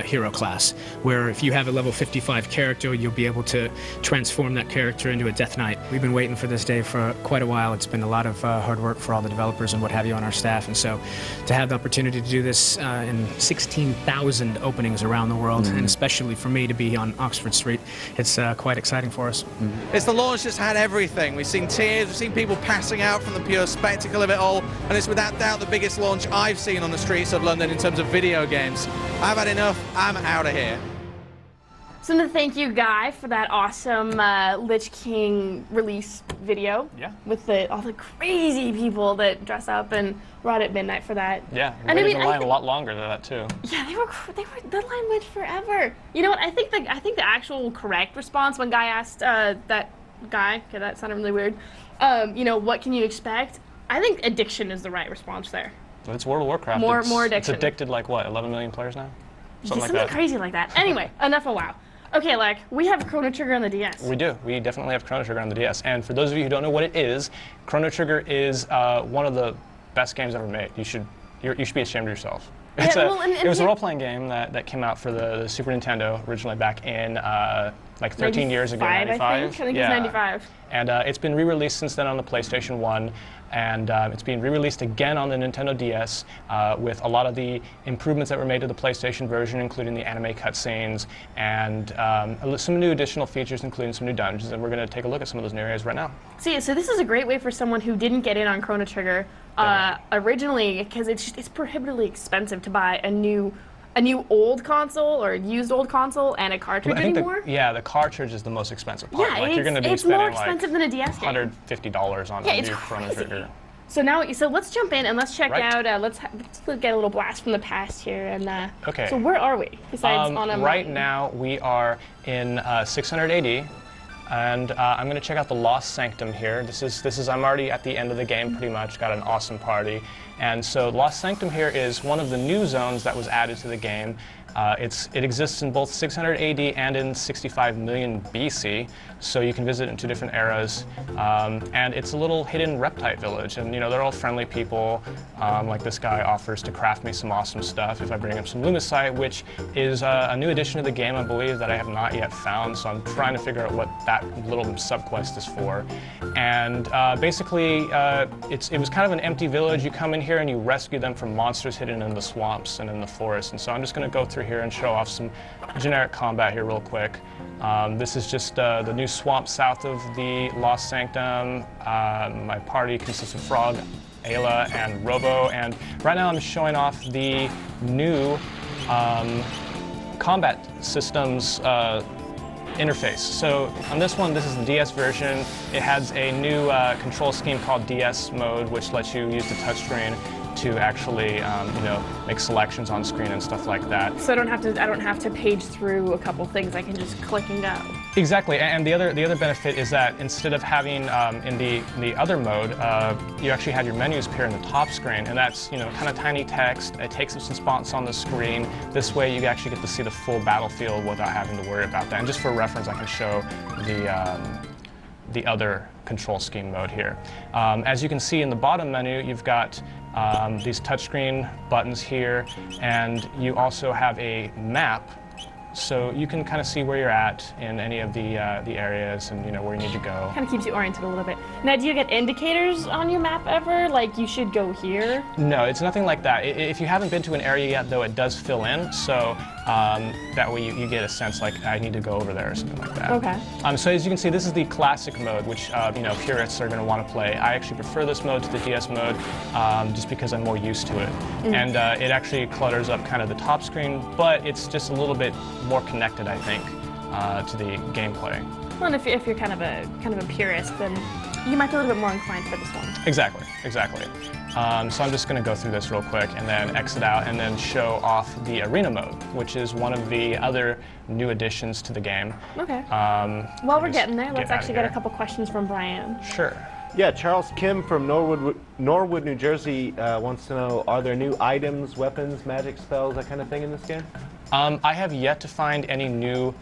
hero class, where if you have a level 55 character, you'll be able to transform that character into a Death Knight. We've been waiting for this day for quite a while. It's been a lot of hard work for all the developers and what have you on our staff, and so to have the opportunity to do this in 16,000 openings around the world, and especially for me to be on Oxford Street, it's quite exciting for us. It's the launch that's had everything. We've seen tears, we've seen people passing out from the pure spectacle of it all, and it's without doubt the biggest launch I've seen on the streets of London in terms of video games. I've had enough. I'm out of here. So to thank you, Guy, for that awesome Lich King release video. Yeah. With all the crazy people that dress up and were out at midnight for that. Yeah, and waited in line a lot longer than that too. Yeah, the line went forever. You know what? I think the actual correct response when Guy asked that guy, okay, that sounded really weird. You know, what can you expect? I think addiction is the right response there. It's World of Warcraft. More addiction. It's addicted like what, 11 million players now? Something crazy like that. Anyway, enough of WoW. Okay, like, we have Chrono Trigger on the DS. We do. We definitely have Chrono Trigger on the DS. And for those of you who don't know what it is, Chrono Trigger is one of the best games ever made. You should be ashamed of yourself. It was a role-playing game that came out for the Super Nintendo originally back in like 13 years ago, 95. I think it's 95. And it's been re-released since then on the PlayStation 1, and it's being re-released again on the Nintendo DS with a lot of the improvements that were made to the PlayStation version, including the anime cutscenes and some new additional features, including some new dungeons. And we're going to take a look at some of those new areas right now. See, so this is a great way for someone who didn't get in on Chrono Trigger originally, because it's prohibitively expensive to buy a new old console or used old console and a cartridge anymore. The cartridge is the most expensive part. Yeah, like, you're going to be it's spending more expensive than a DS game. $150 on a new Chrono Trigger. So let's jump in and let's check out. Let's get a little blast from the past here. And okay. So where are we? Besides on a right now we are in 600 AD. And I'm going to check out the Lost Sanctum here. This is I'm already at the end of the game pretty much. Got an awesome party. And so Lost Sanctum here is one of the new zones that was added to the game. It exists in both 600 AD and in 65 million BC, so you can visit in two different eras. And it's a little hidden reptile village, and they're all friendly people. Like this guy offers to craft me some awesome stuff if I bring him some Lumicite, which is a new addition to the game, I believe, that I have not yet found. So I'm trying to figure out what that little subquest is for. And basically, it was kind of an empty village. You come in here and you rescue them from monsters hidden in the swamps and in the forest. And so I'm just going to go through here and show off some generic combat here real quick. This is just the new swamp south of the Lost Sanctum. My party consists of Frog, Ayla, and Robo, and right now I'm showing off the new combat systems interface. So on this one, this is the DS version. It has a new control scheme called DS mode, which lets you use the touchscreen to actually, make selections on screen and stuff like that. So I don't have to page through a couple things. I can just click and go. Exactly, and the other benefit is that instead of having in the other mode, you actually have your menus appear in the top screen, and that's kind of tiny text. It takes up some spots on the screen. This way, you actually get to see the full battlefield without having to worry about that. And just for reference, I can show the other control scheme mode here. As you can see in the bottom menu, you've got these touchscreen buttons here, and you also have a map, so you can kind of see where you're at in any of the areas and where you need to go. Kind of keeps you oriented a little bit. Now, do you get indicators on your map ever? Like you should go here? No, it's nothing like that. If you haven't been to an area yet, though, it does fill in. So That way you get a sense like I need to go over there or something like that. Okay. So as you can see, this is the classic mode, which purists are going to want to play. I actually prefer this mode to the DS mode, just because I'm more used to it. And it actually clutters up kind of the top screen, but it's just a little bit more connected, I think, to the gameplay. Well, and if you're kind of a purist, then you might be a little bit more inclined for this one. Exactly. So I'm just going to go through this real quick and then exit out and then show off the arena mode, which is one of the other new additions to the game. Okay. While we're getting there, let's actually get a couple questions from Brian. Sure. Yeah, Charles Kim from Norwood, New Jersey wants to know, are there new items, weapons, magic spells, that kind of thing in this game? I have yet to find any new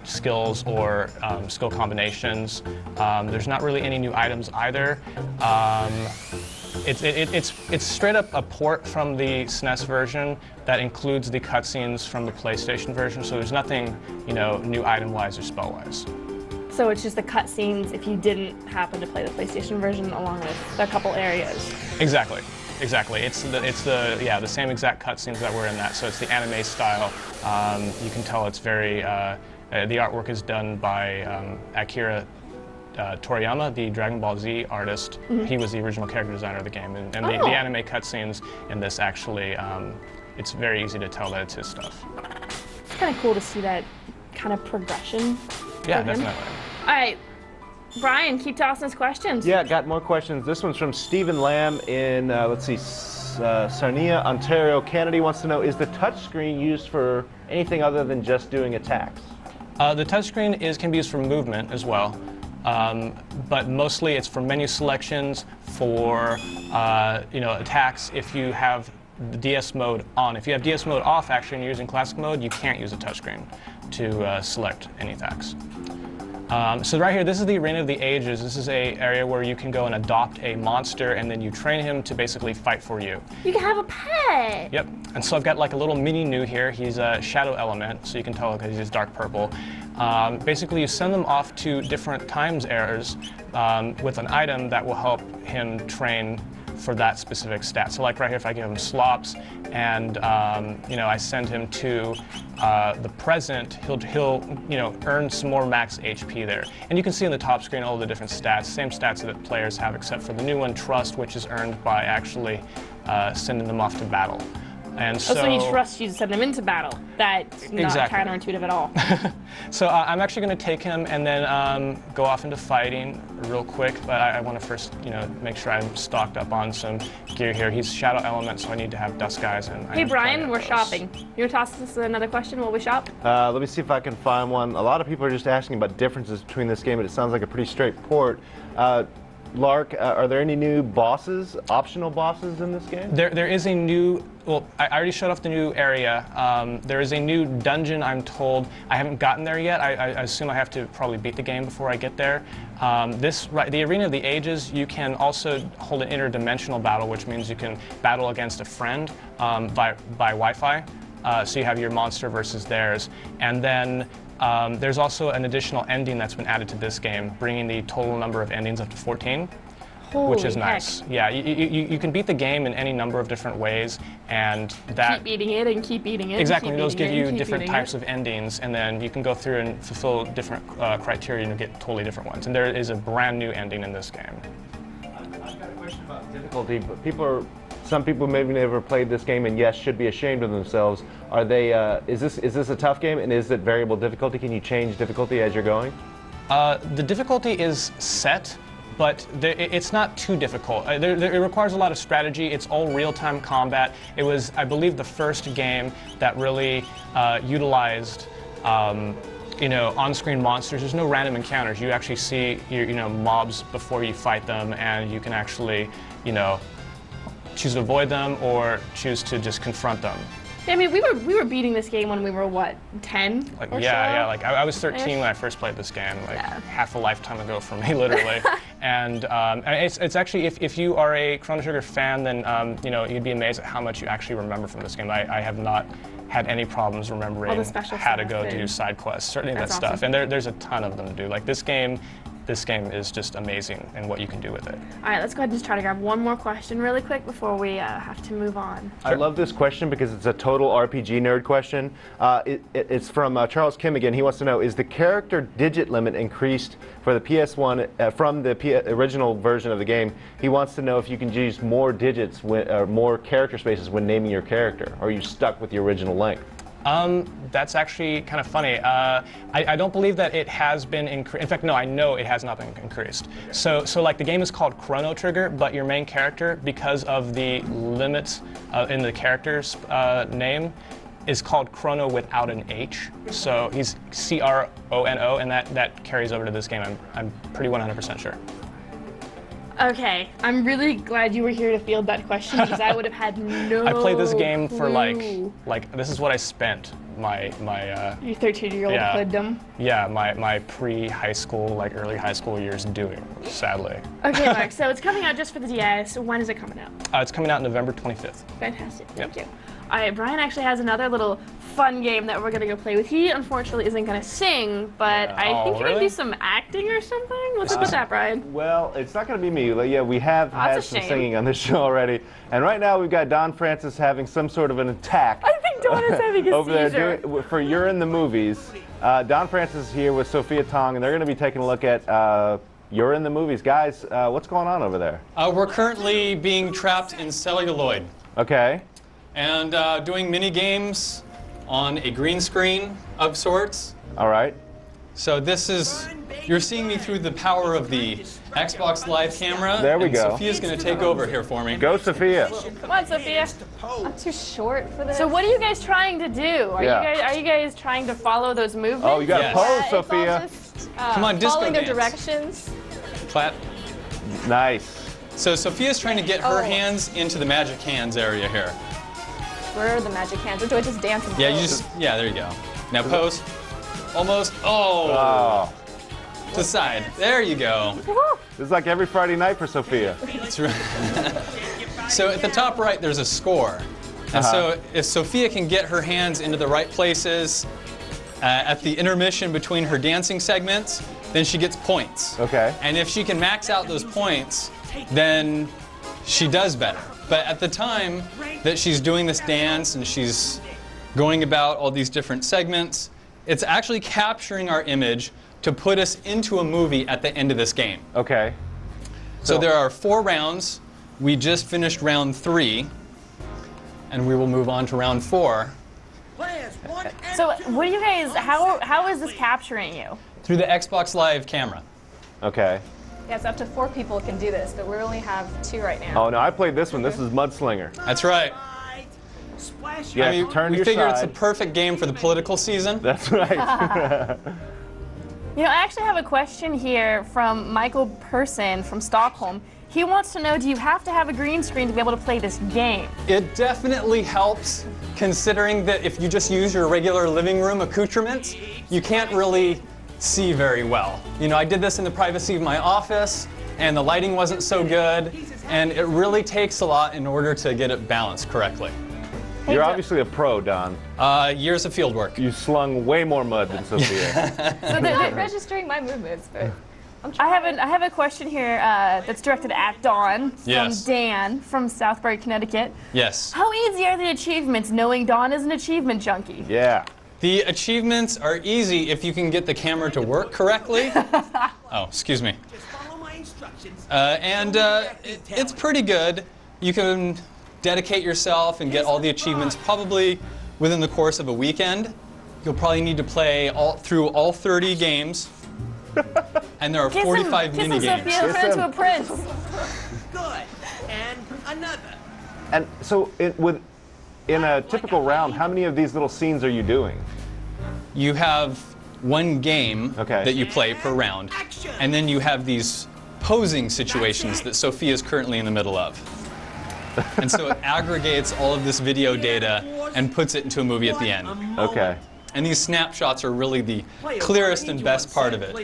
skills or skill combinations. There's not really any new items either. It's straight up a port from the SNES version that includes the cutscenes from the PlayStation version, so there's nothing, new item-wise or spell-wise. So it's just the cutscenes if you didn't happen to play the PlayStation version, along with a couple areas. Exactly. It's the same exact cutscenes that were in that. So it's the anime style. You can tell it's very. The artwork is done by Akira Toriyama, the Dragon Ball Z artist. He was the original character designer of the game, and the anime cutscenes in this actually. It's very easy to tell that it's his stuff. It's kind of cool to see that kind of progression. Yeah, definitely. All right. Brian, keep tossing us questions. Yeah, got more questions. This one's from Stephen Lamb in, Sarnia, Ontario. Canada wants to know, is the touchscreen used for anything other than just doing attacks? The touchscreen can be used for movement as well, but mostly it's for menu selections, for attacks. If you have the DS mode on, if you have DS mode off, actually, and you're using classic mode, you can't use a touchscreen to select any attacks. So right here, this is the Arena of the Ages. This is an area where you can go and adopt a monster, and then you train him to basically fight for you. You can have a pet! Yep. And so I've got like a little mini new here. He's a shadow element, so you can tell because he's dark purple. Basically, you send them off to different times errors with an item that will help him train for that specific stat. So like right here, if I give him slops and I send him to the present, he'll earn some more max HP there. And you can see in the top screen all the different stats, same stats that players have, except for the new one, Trust, which is earned by actually sending them off to battle. And so he trusts you to send him into battle. That's not counterintuitive at all. So I'm actually going to take him and then go off into fighting real quick, but I want to first, make sure I'm stocked up on some gear here. He's shadow element, so I need to have dust guys. And hey Brian, we're shopping. You want to toss us another question while we shop? Let me see if I can find one. A lot of people are just asking about differences between this game, but it sounds like a pretty straight port. Lark, are there any new bosses, optional bosses in this game? There is a new, well, I already showed off the new area. There is a new dungeon, I'm told. I haven't gotten there yet. I assume I have to probably beat the game before I get there. The Arena of the Ages, you can also hold an interdimensional battle, which means you can battle against a friend by Wi-Fi. So you have your monster versus theirs. And then there's also an additional ending that's been added to this game, bringing the total number of endings up to 14, which is nice. Heck. Yeah, you can beat the game in any number of different ways, and that... Keep beating it and keep beating it. Exactly, those give you different types of endings, and then you can go through and fulfill different criteria and get totally different ones. And there is a brand new ending in this game. I've got a question about difficulty, but some people maybe never played this game and yes, should be ashamed of themselves. Are they? Is this a tough game, and is it variable difficulty? Can you change difficulty as you're going? The difficulty is set, but it's not too difficult. It requires a lot of strategy. It's all real-time combat. It was, I believe, the first game that really utilized on-screen monsters. There's no random encounters. You actually see mobs before you fight them, and you can actually choose to avoid them or choose to just confront them. I mean, we were beating this game when we were what, 10? Yeah. Like I was 13 when I first played this game, half a lifetime ago for me, literally. And it's actually, if you are a Chrono Trigger fan, then you'd be amazed at how much you actually remember from this game. I have not had any problems remembering how to go do side quests, certainly that stuff. And there's a ton of them to do. Like this game this game is just amazing in what you can do with it. All right, let's go ahead and just try to grab one more question really quick before we have to move on. I love this question because it's a total RPG nerd question. It's from Charles Kim again. He wants to know, is the character digit limit increased for the PS1 from the original version of the game? He wants to know if you can use more digits, or more character spaces when naming your character, or are you stuck with the original length? That's actually kind of funny. I don't believe that it has been increased. In fact, no, I know it has not been increased. So like the game is called Chrono Trigger, but your main character, because of the limits in the character's name, is called Chrono without an H. So he's C-R-O-N-O, and that carries over to this game. I'm pretty 100% sure. Okay, I'm really glad you were here to field that question because I would have had no I played this game for clue. like this is what I spent my Your 13-year-old hooddom. Yeah, my pre-high school, like early high school years doing, sadly. Okay, Mark, so it's coming out just for the DS. When is it coming out? It's coming out November 25th. Fantastic, thank Yep. you. All right, Brian actually has another little fun game that we're gonna go play with. He unfortunately isn't gonna sing, but I think you're gonna do some acting or something. What's up with that, Brian? Well, it's not going to be me. Like, yeah, we have had some singing on this show already, and right now we've got Don Francis having some sort of an attack. I think Don is having a over seizure. there for You're in the Movies. Don Francis is here with Sophia Tong, and they're going to be taking a look at You're in the Movies. Guys, what's going on over there? We're currently being trapped in celluloid. Okay. And doing mini games on a green screen of sorts. All right. So this is, you're seeing me through the power of the Xbox Live camera. There we go. Sophia's going to take over here for me. Go, Sophia. Come on, Sophia. I'm too short for this. So what are you guys trying to do? Are you guys trying to follow those movements? Oh, you got to pose, it's Sophia. all just, Come on, disco following their dance. directions. Clap. Nice. So Sophia's trying to get her hands into the magic hands area here. Where are the magic hands? Or do I just dance and Yeah, pose? there you go. Now pose. Almost. Oh. To the side. There you go. This is like every Friday night for Sophia. That's right. So at the top right, there's a score. And so if Sophia can get her hands into the right places at the intermission between her dancing segments, then she gets points. Okay. And if she can max out those points, then she does better. But at the time that she's doing this dance and she's going about all these different segments, it's actually capturing our image to put us into a movie at the end of this game. Okay. So there are 4 rounds. We just finished round 3, and we will move on to round 4. So what do you guys, how is this capturing you? Through the Xbox Live camera. Okay. Yes, up to 4 people can do this, but we only have 2 right now. Oh, no, I played this one. This is Mudslinger. That's right. Yeah, I mean, turn to we your figured side. it's the perfect game for the political season. That's right. You know, I actually have a question here from Michael Persson from Stockholm. He wants to know, do you have to have a green screen to be able to play this game? It definitely helps, considering that if you just use your regular living room accoutrements, you can't really see very well. You know, I did this in the privacy of my office, and the lighting wasn't so good, and it really takes a lot in order to get it balanced correctly. You're obviously a pro, Don. Years of field work. You slung way more mud than Sophia. So they're not registering my movements, but I'm I trying. have a question here that's directed at Dawn from Yes. Dan from Southbury, Connecticut. Yes. How easy are the achievements knowing Dawn is an achievement junkie? Yeah. The achievements are easy if you can get the camera to work correctly. Oh, excuse me. It's pretty good. You can dedicate yourself and get all the achievements probably within the course of a weekend. You'll probably need to play through all 30 games. And there are 45 mini games. Sophia, turn into a prince. Good. And another. And so, in a typical round, how many of these little scenes are you doing? You have one game that you play per round, and then you have these posing situations that Sophia is currently in the middle of. And so it aggregates all of this video data and puts it into a movie at the end. Okay. And these snapshots are really the clearest and best part of it.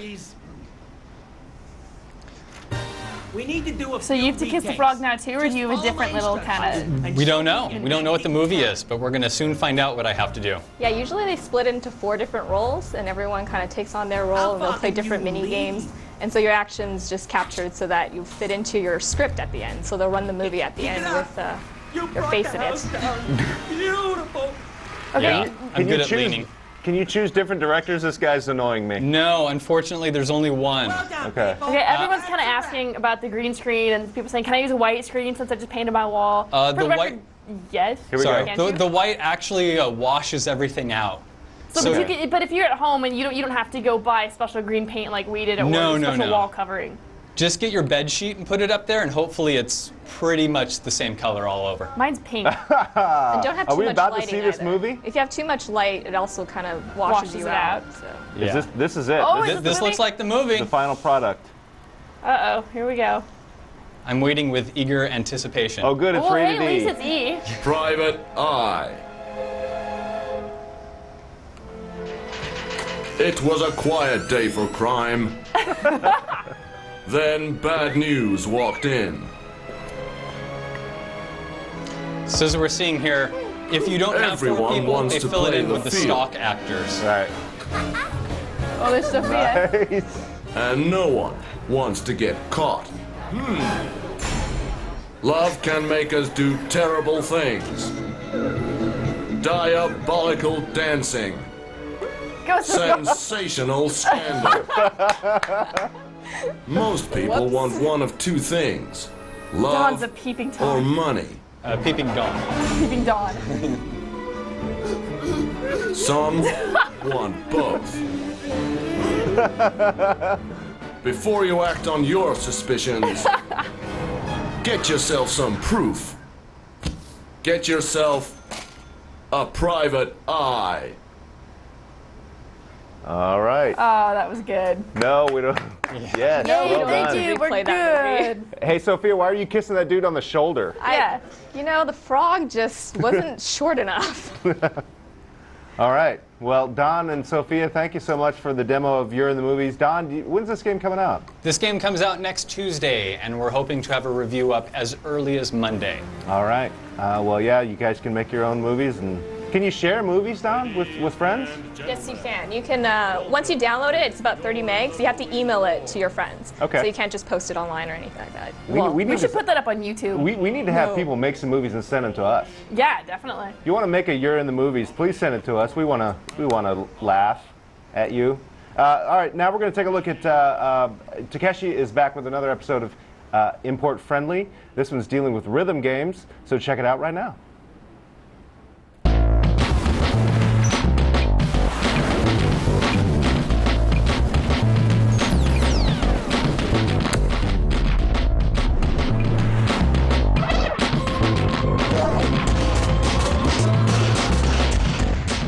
We need to do a So you have to kiss the frog now too, or do you have a different little kind of... We don't know. We don't know what the movie is, but we're going to soon find out what I have to do. Yeah, usually they split into 4 different roles, and everyone kind of takes on their role, and they'll play different mini games. And so your actions just captured so that you fit into your script at the end. So they'll run the movie at the end with your face in it. Beautiful. Okay. Yeah, I'm good at leaning. Can you choose different directors? This guy's annoying me. No, unfortunately, there's only one. Okay. Okay, everyone's kind of asking about the green screen, and people saying, can I use a white screen since I just painted my wall? The For white. Yes. Here we Sorry, go. the white actually washes everything out. So, but if you're at home and you don't have to go buy special green paint like we did at work, special wall covering. Just get your bed sheet and put it up there, and hopefully it's pretty much the same color all over. Mine's pink. And don't have too Are we much about to lighting see this either. movie? If you have too much light, it also kind of washes you out. So. Yeah. This is it. Oh, This looks like the movie. The final product. Uh-oh, here we go. I'm waiting with eager anticipation. Oh, good, it's Well, rated hey, E. at least it's E. Private Eye. It was a quiet day for crime. Then bad news walked in. So as we're seeing here, if you don't have 4 Everyone people, wants they to fill it play in the with the field. stock actors. Right. Oh, there's Sophia. Nice. And no one wants to get caught. Love can make us do terrible things. Diabolical dancing. Go, Sophia. Sensational scandal. Most people want one of two things. Dawn's Love a peeping or Tom. money. Peeping Dawn. Peeping Dawn. Some want both. Before you act on your suspicions, get yourself some proof. Get yourself a private eye. All right. Oh, that was good. No, we don't. Yes. Yay, well thank done. you. We're Replay that good. Hey, Sophia, why are you kissing that dude on the shoulder? You know, the frog just wasn't short enough. All right. Well, Don and Sophia, thank you so much for the demo of You're in the Movies. Don, when's this game coming out? This game comes out next Tuesday, and we're hoping to have a review up as early as Monday. All right. Well, yeah, you guys can make your own movies. And can you share movies, Don, with friends? Yes, you can. You can, once you download it, it's about 30 megs. You have to email it to your friends. Okay. So you can't just post it online or anything like that. We should put that up on YouTube. We need to have No. people make some movies and send them to us. Yeah, definitely. If you want to make a You're in the Movies, please send it to us. We want to laugh at you. All right, now we're going to take a look at Takeshi is back with another episode of Import Friendly. This one's dealing with rhythm games, so check it out right now.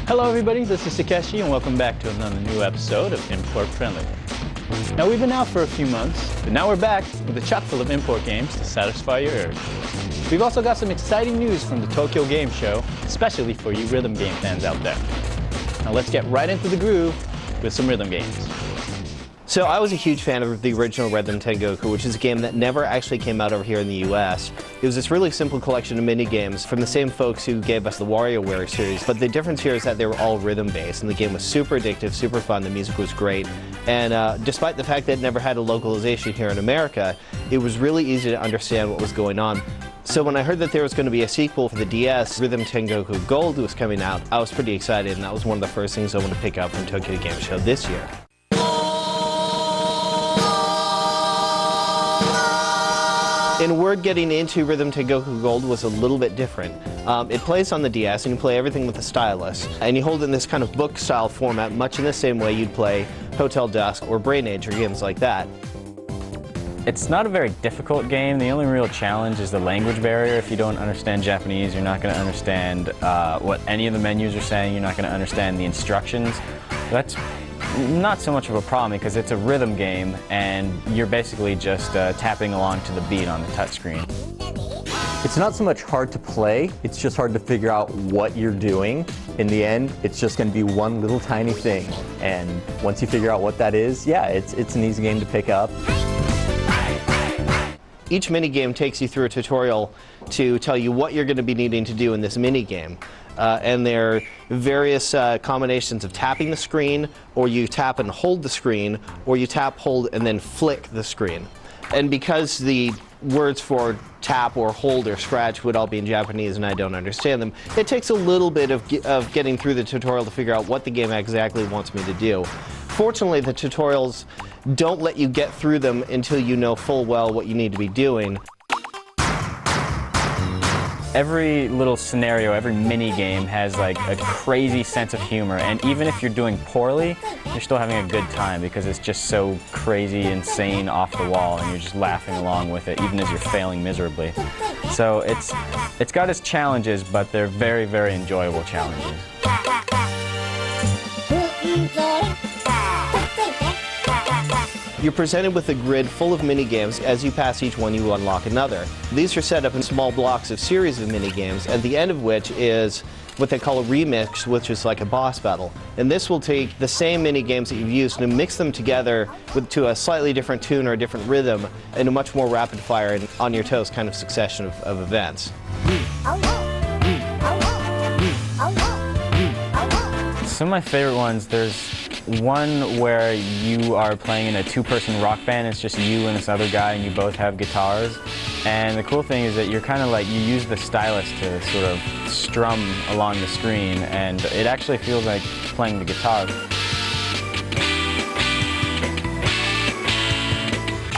Hello everybody, this is Takeshi and welcome back to another new episode of Import Friendly. Now we've been out for a few months, but now we're back with a chock full of import games to satisfy your urge. We've also got some exciting news from the Tokyo Game Show, especially for you rhythm game fans out there. Now let's get right into the groove with some rhythm games. So I was a huge fan of the original Rhythm Tengoku, which is a game that never actually came out over here in the US. It was this really simple collection of mini-games from the same folks who gave us the WarioWare series, but the difference here is that they were all rhythm-based, and the game was super addictive, super fun, the music was great, and despite the fact that it never had a localization here in America, it was really easy to understand what was going on. So when I heard that there was going to be a sequel for the DS, Rhythm Tengoku Gold was coming out, I was pretty excited, and that was one of the first things I wanted to pick up from Tokyo Game Show this year. In word, getting into Rhythm Tengoku Gold was a little bit different. It plays on the DS, and you play everything with a stylus, and you hold it in this kind of book-style format, much in the same way you'd play Hotel Dusk or Brain Age or games like that. It's not a very difficult game. The only real challenge is the language barrier. If you don't understand Japanese, you're not going to understand what any of the menus are saying. You're not going to understand the instructions. That's not so much of a problem because it's a rhythm game and you're basically just tapping along to the beat on the touchscreen. It's not so much hard to play, it's just hard to figure out what you're doing. In the end, it's just going to be one little tiny thing. And once you figure out what that is, yeah, it's an easy game to pick up. Each minigame takes you through a tutorial to tell you what you're going to be needing to do in this minigame. and they're various combinations of tapping the screen, or you tap and hold the screen, or you tap, hold, and then flick the screen. And because the words for tap or hold or scratch would all be in Japanese and I don't understand them, it takes a little bit of getting through the tutorial to figure out what the game exactly wants me to do. Fortunately, the tutorials don't let you get through them until you know full well what you need to be doing. Every little scenario, every mini game has like a crazy sense of humor, and even if you're doing poorly, you're still having a good time because it's just so crazy, insane, off the wall, and you're just laughing along with it, even as you're failing miserably. So it's got its challenges, but they're very, very enjoyable challenges. You're presented with a grid full of mini-games. As you pass each one, you unlock another. These are set up in small blocks of series of mini-games, at the end of which is what they call a remix, which is like a boss battle. And this will take the same mini-games that you've used and mix them together to a slightly different tune or a different rhythm in a much more rapid-fire and on-your-toes kind of succession of events. Some of my favorite ones, there's one where you are playing in a two-person rock band. It's just you and this other guy, and you both have guitars. And the cool thing is that you're kind of like, you use the stylus to sort of strum along the screen, and it actually feels like playing the guitar.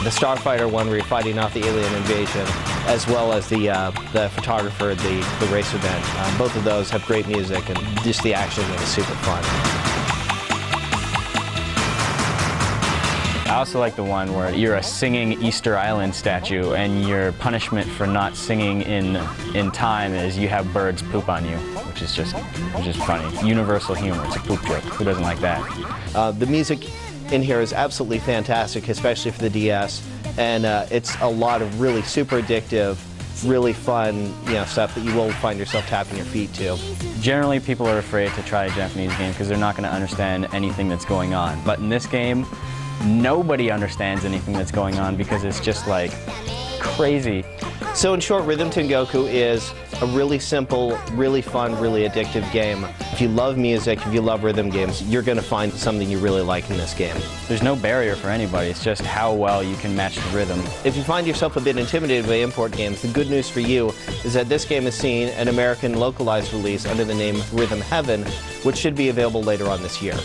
The Starfighter one where you're fighting off the alien invasion, as well as the photographer, the race event. Both of those have great music, and just the action is super fun. I also like the one where you're a singing Easter Island statue, and your punishment for not singing in time is you have birds poop on you, which is just funny. Universal humor. It's a poop joke. Who doesn't like that? The music in here is absolutely fantastic, especially for the DS, and it's a lot of really super addictive, really fun, stuff that you will find yourself tapping your feet to. Generally, people are afraid to try a Japanese game because they're not going to understand anything that's going on. But in this game, nobody understands anything that's going on because it's just like crazy. So in short, Rhythm Tengoku is a really simple, really fun, really addictive game. If you love music, if you love rhythm games, you're going to find something you really like in this game. There's no barrier for anybody, it's just how well you can match the rhythm. If you find yourself a bit intimidated by import games, the good news for you is that this game has seen an American localized release under the name Rhythm Heaven, which should be available later on this year.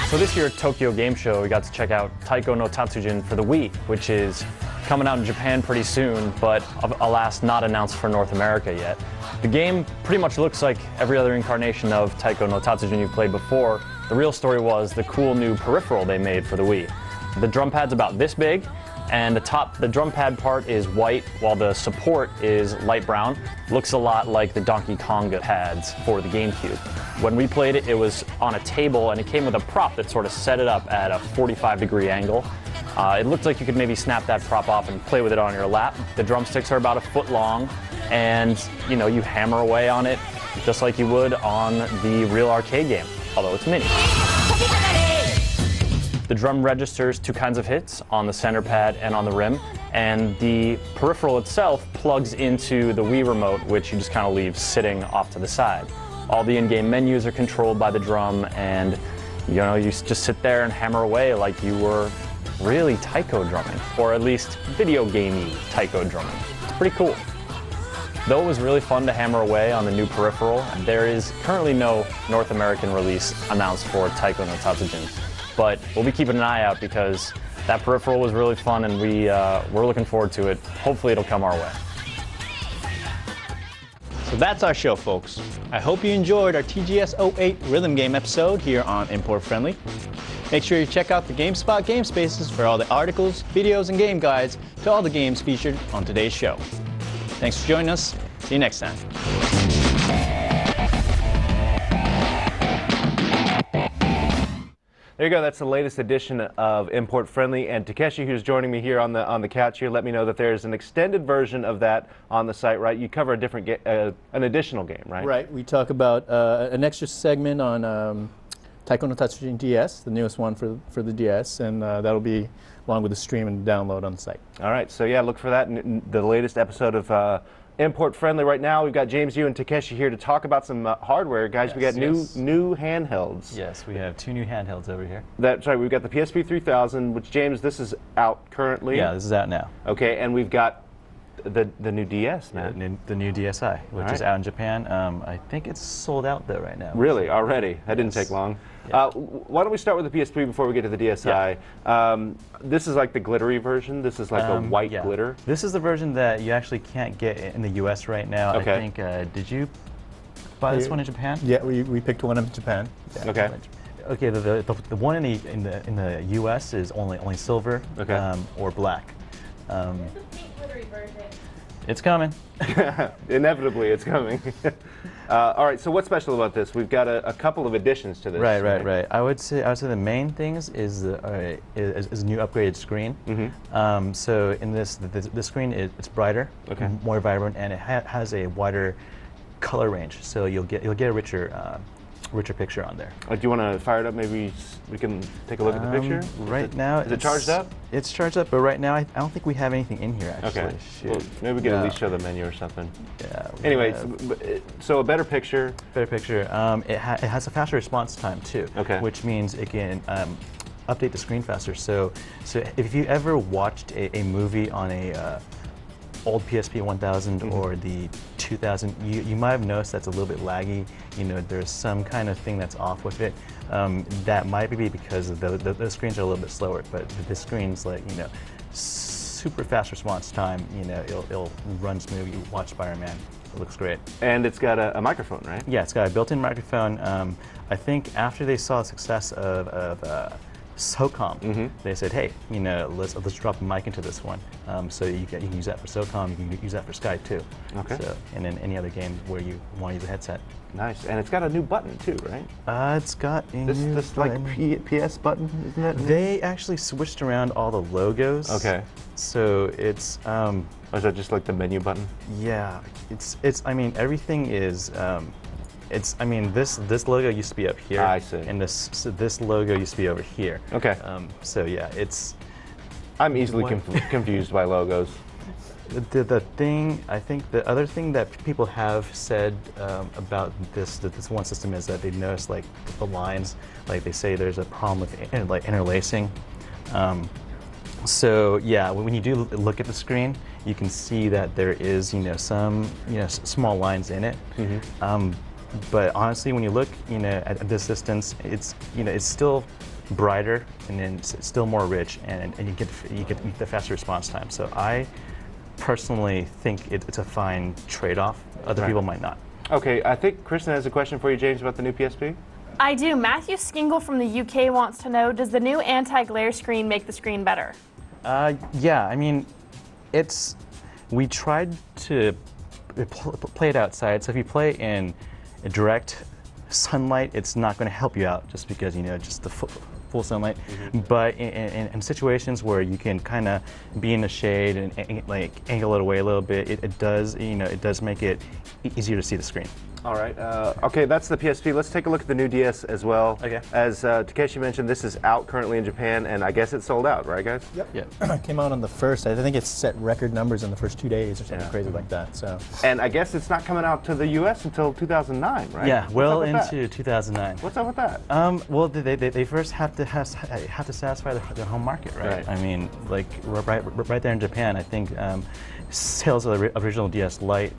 So this year at Tokyo Game Show, we got to check out Taiko no Tatsujin for the Wii, which is coming out in Japan pretty soon, but alas, not announced for North America yet. The game pretty much looks like every other incarnation of Taiko no Tatsujin you've played before. The real story was the cool new peripheral they made for the Wii. The drum pad's about this big, and the drum pad part is white, while the support is light brown. Looks a lot like the Donkey Kong pads for the GameCube. When we played it, it was on a table, and it came with a prop that sort of set it up at a 45-degree angle. It looked like you could maybe snap that prop off and play with it on your lap. The drumsticks are about a foot long, and you hammer away on it just like you would on the real arcade game, although it's mini. The drum registers two kinds of hits, on the center pad and on the rim, and the peripheral itself plugs into the Wii remote, which you just kind of leave sitting off to the side. All the in-game menus are controlled by the drum, and you just sit there and hammer away like you were really taiko drumming, or at least video gamey taiko drumming. It's pretty cool. Though it was really fun to hammer away on the new peripheral, there is currently no North American release announced for Taiko no Tatsujin. But we'll be keeping an eye out because that peripheral was really fun, and we're looking forward to it. Hopefully it'll come our way. So that's our show, folks. I hope you enjoyed our TGS 08 rhythm game episode here on Import Friendly. Make sure you check out the GameSpot Game Spaces for all the articles, videos, and game guides to all the games featured on today's show. Thanks for joining us. See you next time. There you go. That's the latest edition of Import Friendly, and Takeshi, who's joining me here on the couch here, let me know that there's an extended version of that on the site, right? You cover a different an additional game, right? Right. We talk about an extra segment on Taiko no Tatsujin DS, the newest one for the DS, and that'll be along with the stream and download on the site. All right, so yeah, look for that in the latest episode of Import Friendly. Right now, we've got James, you, and Takeshi here to talk about some hardware. Guys, we got new handhelds. Yes, we have 2 new handhelds over here. That's right, we've got the PSP 3000, which, James, this is out currently. Yeah, this is out now. Okay, and we've got the new DS, man. The new DSi, which is out in Japan. I think it's sold out though right now. Really? Already? That didn't take long. Why don't we start with the PSP before we get to the DSi? This is like the glittery version. This is like a white glitter. This is the version that you actually can't get in the U.S. right now. Okay. I think, did you buy this one in Japan? Yeah, we picked one in Japan. Yeah. Okay. Okay, the one in the U.S. is only silver or black. It's coming. Inevitably, it's coming. All right. So what's special about this? We've got a couple of additions to this. Right. I would say the main things is a new upgraded screen. So in the screen it's brighter, more vibrant, and it has a wider color range. So you'll get a richer picture on there. Do you want to fire it up? Maybe we can take a look at the picture. Right now, is it charged up? It's charged up, but right now I don't think we have anything in here actually. Okay. Well, maybe we can at least show the menu or something. Yeah. Anyway, so a better picture. Better picture. It has a faster response time too. Okay. Which means it can update the screen faster. So if you ever watched a movie on a old PSP 1000 or the 2000, you might have noticed that's a little bit laggy. You know, there's some kind of thing that's off with it. That might be because the screens are a little bit slower, but the screen's like, you know, super fast response time. You know, it'll run smooth. You watch Spider-Man. It looks great. And it's got a microphone, right? Yeah, it's got a built-in microphone. I think after they saw the success of SOCOM, they said, hey, you know, let's drop a mic into this one. So you can use that for SOCOM, you can use that for Sky too. Okay. So, and then any other game where you want to use a headset. Nice, and it's got a new button too, right? It's got a new this like PS button, isn't it? They actually switched around all the logos. Okay. So it's. Or is that just like the menu button? Yeah, it's. I mean, everything is. I mean, this logo used to be up here. I see. And this logo used to be over here. Okay. So yeah, it's. I'm easily confused by logos. The thing, I think the other thing that people have said about this one system is that they noticed like the lines, like they say there's a problem with like interlacing. So yeah, when you do look at the screen, you can see that there is some small lines in it. But honestly, when you look at this distance, it's it's still brighter and then it's still more rich, and you get the faster response time. So I personally think it's a fine trade-off. Other people might not. Okay, I think Kristen has a question for you, James, about the new PSP. I do. Matthew Skingle from the UK wants to know, does the new anti-glare screen make the screen better? Yeah, I mean, we tried to play it outside. So if you play in direct sunlight, it's not going to help you out just because, just the full sunlight. But in situations where you can kind of be in the shade and like angle it away a little bit, it does make it easier to see the screen. All right. Okay, that's the PSP. Let's take a look at the new DS as well. Okay. As Takeshi mentioned, this is out currently in Japan, and I guess it's sold out, right, guys? Yep. Yeah. It came out on the first. I think it's set record numbers in the first 2 days or something crazy like that. So. And I guess it's not coming out to the U.S. until 2009, right? Yeah, well into 2009. What's up with that? Well, they first have to satisfy their home market, right? I mean, like right there in Japan, I think sales of the original DS Lite.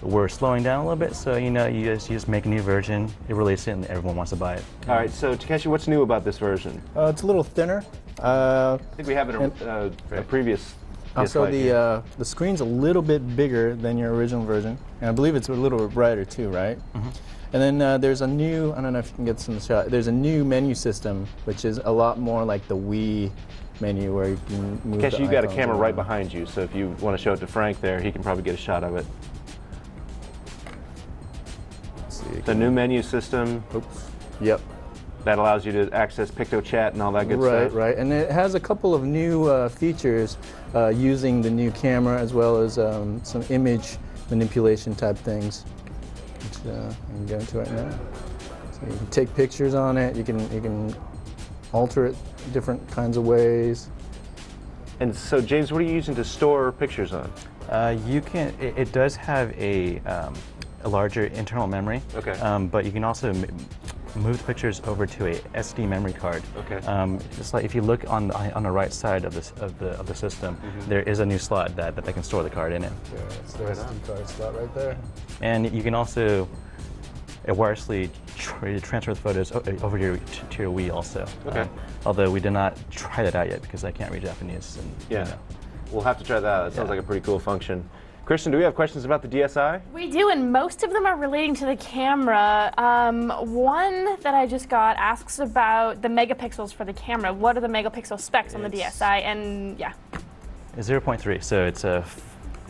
We're slowing down a little bit, so you just make a new version, you release it, and everyone wants to buy it. All right, so Takeshi, what's new about this version? It's a little thinner. I think we have it in a previous. Also, the screen's a little bit bigger than your original version, and I believe it's a little bit brighter too, right? And then there's a new, I don't know if you can get some shot. There's a new menu system, which is a lot more like the Wii menu, where you can move. Takeshi, you got a camera right behind you, so if you want to show it to Frank there, he can probably get a shot of it. The new menu system. Oops. Yep. That allows you to access PictoChat and all that good stuff. Right. And it has a couple of new features using the new camera, as well as some image manipulation type things, which I can go into right now. So you can take pictures on it. You can alter it different kinds of ways. And so, James, what are you using to store pictures on? You can. It does have a larger internal memory. Okay. But you can also move the pictures over to a SD memory card. Okay. Just like if you look on the right side of the system, there is a new slot that they can store the card in it. Yeah, it's the SD card slot right there. And you can also wirelessly transfer the photos over to your Wii also. Okay. Although we did not try that out yet because I can't read Japanese. And, Yeah. you know. We'll have to try that out. That sounds like a pretty cool function. Christian, do we have questions about the DSi? We do, and most of them are relating to the camera. One that I just got asks about the megapixels for the camera. What are the megapixel specs on the DSi? And yeah. 0.3, so it's a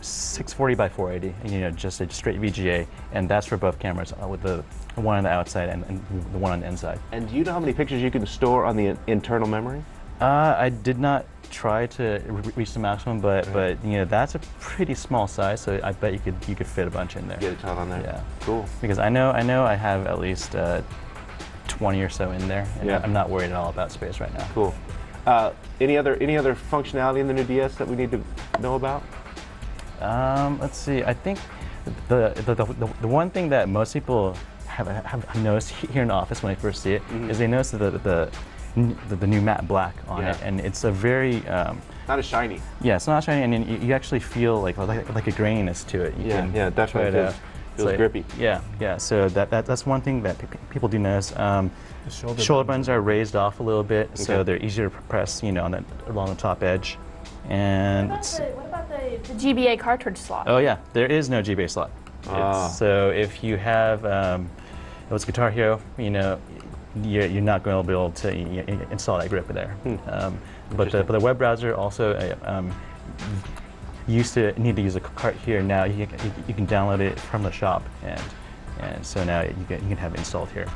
640 by 480, and just a straight VGA, and that's for both cameras, with the one on the outside and the one on the inside. And do you know how many pictures you can store on the internal memory? I did not try to reach the maximum, but that's a pretty small size, so I bet you could fit a bunch in there. Get a ton on there. Yeah. Cool. Because I know I have at least 20 or so in there, and I'm not worried at all about space right now. Cool. Any other functionality in the new DS that we need to know about? Let's see. I think the one thing that most people have noticed here in the office when they first see it is they notice the new matte black on it, and it's a very not as shiny. Yeah, it's not shiny, and you actually feel like a graininess to it. Yeah, definitely feels grippy. Yeah. So that's one thing that people do notice. Shoulder buttons are raised off a little bit, so they're easier to press, along the top edge. And what about the GBA cartridge slot? Oh yeah, there is no GBA slot. So if you have it's Guitar Hero, you're not going to be able to install that grip there. But the web browser also used to need to use a cart here. Now you can download it from the shop, and so now you can have it installed here.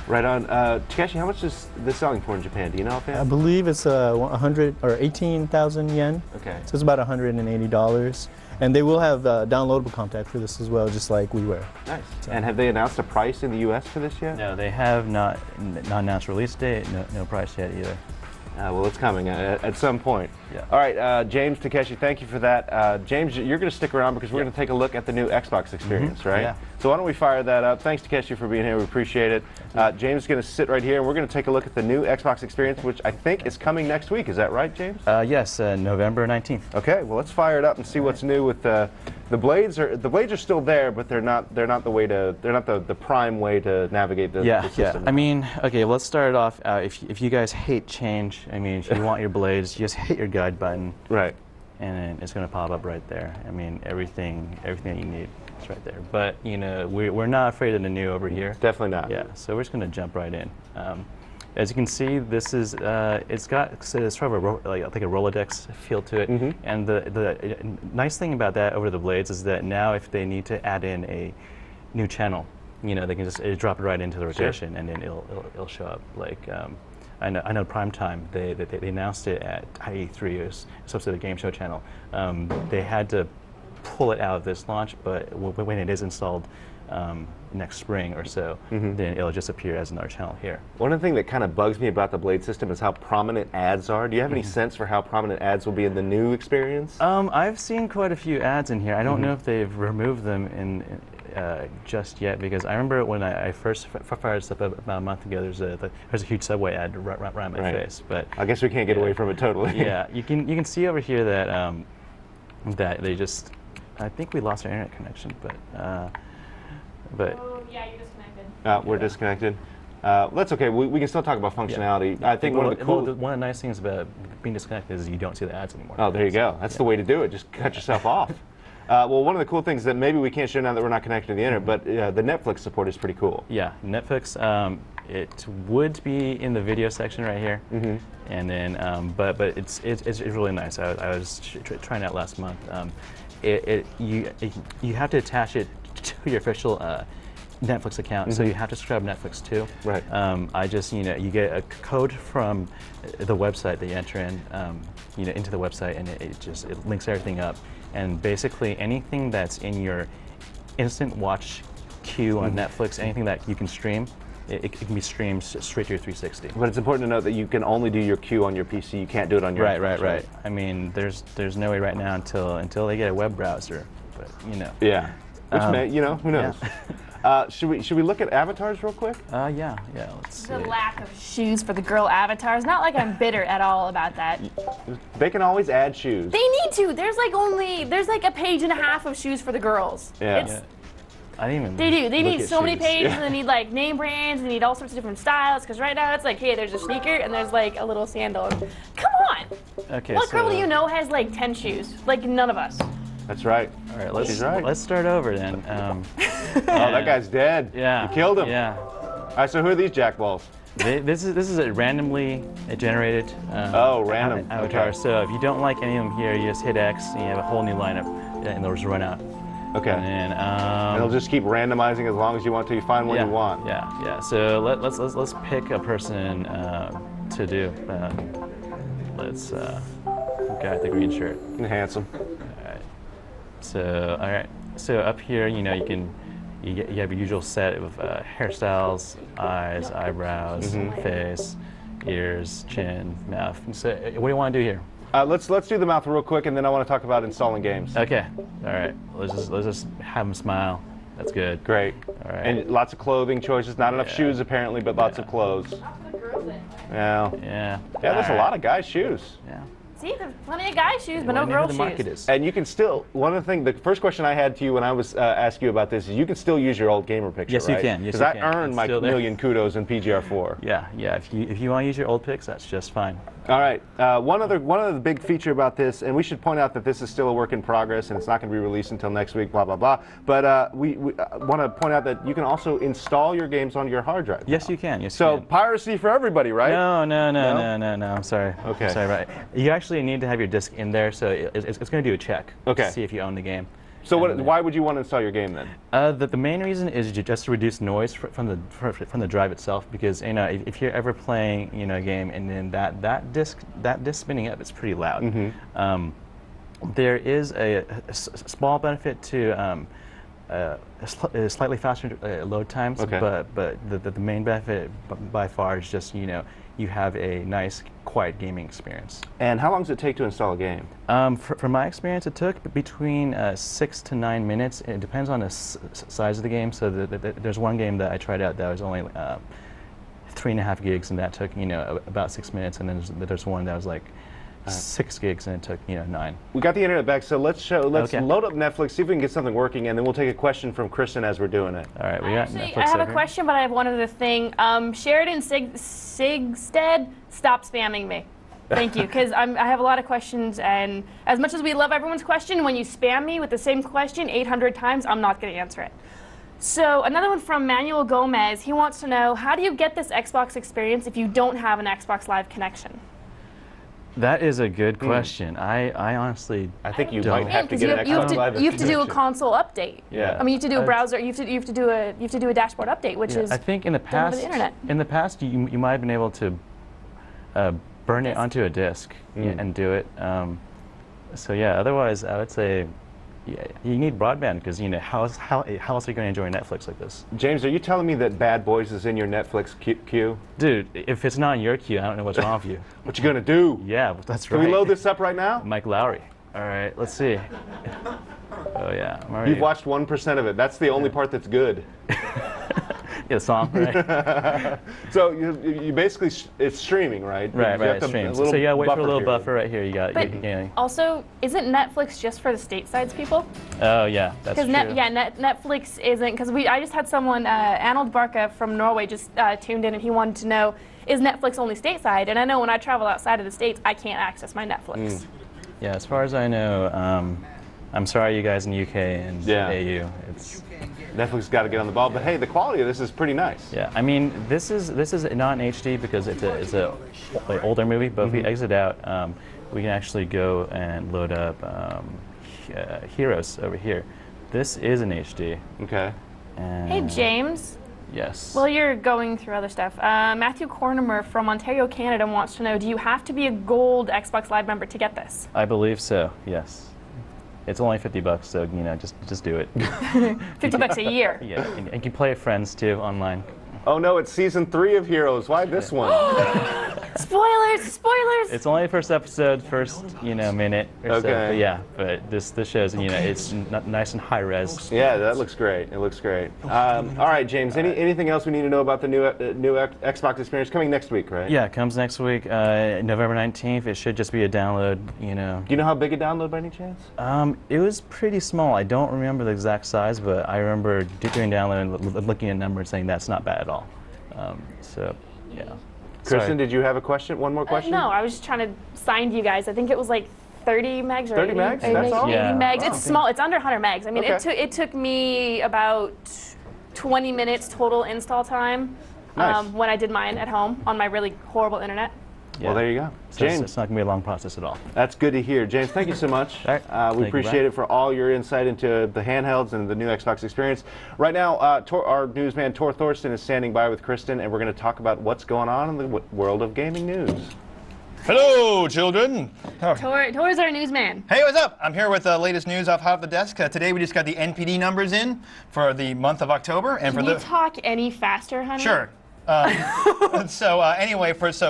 Right on. Takeshi, how much is this selling for in Japan? Do you know offhand? I believe it's 100 or 18,000 yen. Okay. So it's about $180. And they will have downloadable content for this as well, just like WiiWare. Nice. So. And have they announced a price in the U.S. for this yet? No, they have not announced release date. No price yet either. Well, it's coming at some point. Yeah. All right, James, Takeshi, thank you for that. James, you're going to stick around because we're going to take a look at the new Xbox experience, right? Yeah. So why don't we fire that up? Thanks, Takeshi, for being here. We appreciate it. James is going to sit right here, and we're going to take a look at the new Xbox experience, which I think is coming next week. Is that right, James? Yes, November 19th. Okay, well, let's fire it up and see what's new with the blades. The blades are still there, but they're not the prime way to navigate the system. I mean, okay, let's start it off. If you guys hate change, I mean, if you want your blades, you just hit your guide button. Right. And then it's going to pop up right there. I mean, everything that you need is right there. But we're not afraid of the new over here. Definitely not. Yeah. So we're just going to jump right in. As you can see, this is it's got sort of a Rolodex feel to it. And the nice thing about that over the blades is that now if they need to add in a new channel, they can just drop it right into the rotation, and then it'll show up. Like I know Primetime, they announced it at IE3, it was supposed to be the game show channel. They had to pull it out of this launch, but when it is installed next spring or so, then it'll just appear as another channel here. One of the things that kind of bugs me about the Blade system is how prominent ads are. Do you have any sense for how prominent ads will be in the new experience? I've seen quite a few ads in here. I don't know if they've removed them just yet, because I remember when I first fired this up about a month ago, there's a huge Subway ad right in my face. But I guess we can't get away from it totally. Yeah, you can see over here that that they just, I think we lost our internet connection, but Oh, yeah, you're disconnected. We're disconnected. That's okay. We can still talk about functionality. Yeah. I think one of the nice things about being disconnected is you don't see the ads anymore. Oh, there you go. That's the way to do it. Just cut yourself off. Well, one of the cool things that maybe we can't show now that we're not connected to the internet, but the Netflix support is pretty cool. Yeah, Netflix. It would be in the video section right here, and then but it's really nice. I was trying that last month. You have to attach it to your official Netflix account, so you have to subscribe to Netflix too. Right. I just you get a code from the website that you enter in into the website, and it links everything up. And basically anything that's in your instant watch queue on Netflix, anything that you can stream, it can be streamed straight to your 360. But it's important to note that you can only do your queue on your PC. You can't do it on your Right. I mean, there's no way right now until they get a web browser, but you know. Yeah. Which may, you know, who knows? Yeah. Should we look at avatars real quick? Yeah. Let's see. The lack of shoes for the girl avatars. Not like I'm bitter at all about that. They can always add shoes. They need to. There's like a page and a half of shoes for the girls. Yeah. I didn't even. They do. They look need at so many shoes. pages, Yeah. and they need like name brands, and they need all sorts of different styles. Because right now it's like, hey, there's a sneaker, and there's like a little sandal. Come on. Okay. What girl do you know has like 10 shoes? Like none of us. That's right. All right. She's right. Let's start over then. Oh, that guy's dead. Yeah. You killed him. Yeah. All right. So who are these jackballs? This is a randomly generated random avatar. Okay. So if you don't like any of them here, you just hit X and you have a whole new lineup, and they'll just run out. Okay. And then it'll just keep randomizing as long as you want till you find one you want. Yeah. So let's pick a person to do. Let's guy with the green shirt. Handsome. All right. So up here, you know, you have your usual set of hairstyles, eyes, eyebrows, face, ears, chin, mouth. So what do you want to do here? Let's do the mouth real quick, and then I want to talk about installing games. Okay. All right. Let's just have him smile. That's good. Great. All right. And lots of clothing choices. Not enough shoes apparently, but lots of clothes. Yeah. Yeah. There's a lot of guys' shoes. Yeah. See, there's plenty of guy shoes, but no girl shoes. And you can still, one of the things, the first question I had to you when I was asking you about this is you can still use your old gamer picture, Yes, right? you can. Yes, Because you I can. earned It's my still there. million kudos in PGR4. Yeah. If you want to use your old pics, that's just fine. All right. One other big feature about this, and we should point out that this is still a work in progress, and it's not going to be released until next week. Blah blah blah. But we want to point out that you can also install your games on your hard drive. Yes, you can. Yes. So you can. piracy for everybody, right? No. I'm sorry. Okay. I'm sorry, right. You actually need to have your disc in there, so it's going to do a check. Okay. To see if you own the game. So why would you want to install your game then? The main reason is just to reduce noise from the drive itself, because you know if you're ever playing a game and then that disc spinning up, it's pretty loud. There is a small benefit to slightly faster load times, Okay. but the main benefit by far is just you have a nice quiet gaming experience. And how long does it take to install a game? From my experience, it took between 6 to 9 minutes. It depends on the size of the game. So there's one game that I tried out that was only 3.5 gigs, and that took about 6 minutes. And then there's one that was like 6 gigs, and it took 9. We got the internet back, so let's Okay. load up Netflix, see if we can get something working, and then we'll take a question from Kristen as we're doing it. All right, we got Actually, Netflix I have over a here. question, but I have one other thing. Sheridan Sigstead, stop spamming me. Thank you, because I have a lot of questions, and as much as we love everyone's question, when you spam me with the same question 800 times, I'm not going to answer it. So another one from Manuel Gomez. He wants to know, how do you get this Xbox experience if you don't have an Xbox Live connection? That is a good question. I honestly think you don't. might have to Because get an you have Xbox to, Live you have to do a connection. console update. Yeah. I mean, you have to do a browser. You have to do a dashboard update, which is I think in the done over past, the internet. you might have been able to burn it onto a disk and do it. So yeah, otherwise I would say you need broadband, because how else are you going to enjoy Netflix like this? James, are you telling me that Bad Boys is in your Netflix queue? Dude, if it's not in your queue, I don't know what's wrong with you. What you gonna do? Yeah, that's Can right. we load this up right now? Mike Lowry. All right, let's see. Oh yeah, I'm already. You've watched 1% of it. That's the only part that's good. Yeah, the song, right? So you basically it's streaming, right? Right, You have it to- streams. little So you gotta wait for a buffer little period. buffer right here. You got. But also, isn't Netflix just for the statesides people? Oh yeah, that's true. Because Netflix isn't, because I just had someone, Arnold Barca from Norway just tuned in, and he wanted to know, is Netflix only stateside? And I know when I travel outside of the States, I can't access my Netflix. Yeah, as far as I know, I'm sorry you guys in UK and AU. It's Netflix got to get on the ball, but hey, the quality of this is pretty nice. Yeah, I mean, this is not in HD because it's a older movie. But if we exit out, we can actually go and load up Heroes over here. This is in HD. Okay. Hey, James. Yes. Well, you're going through other stuff. Matthew Cornemer from Ontario, Canada wants to know, do you have to be a gold Xbox Live member to get this? I believe so. Yes. It's only $50, so just do it. $50 a year. Yeah, and you can play with friends too online. Oh no, it's season 3 of Heroes. Why this one? Spoilers! Spoilers! It's only the first episode, first minute or so. Okay. But yeah, but this shows it's nice and high res. Yeah, that looks great. It looks great. All right, James. Anything else we need to know about the new Xbox experience coming next week, right? Yeah, it comes next week, November 19th. It should just be a download. Do you know how big a download by any chance? It was pretty small. I don't remember the exact size, but I remember doing download and looking at numbers, saying that's not bad at all. So yeah. Kristen, did you have a question? One more question? No, I was just trying to sign you guys. I think it was like 30 megs or 30 megs? That's all? 80 Yeah. megs. Wow. It's small. It's under 100 megs. I mean, Okay. it took me about 20 minutes total install time Nice. when I did mine at home on my really horrible internet. Well, there you go. So James. it's not going to be a long process at all. That's good to hear. James, thank you so much. We Thank you, appreciate Brian. it for all your insight into the handhelds and the new Xbox experience. Right now, our newsman Tor Thorsten is standing by with Kristen, and we're going to talk about what's going on in the world of gaming news. Hello, children. Tor's our newsman. Hey, what's up? I'm here with the latest news off Hot Off the Desk. Today we just got the NPD numbers in for the month of October, and Can for you talk any faster, honey? Sure. Anyway, so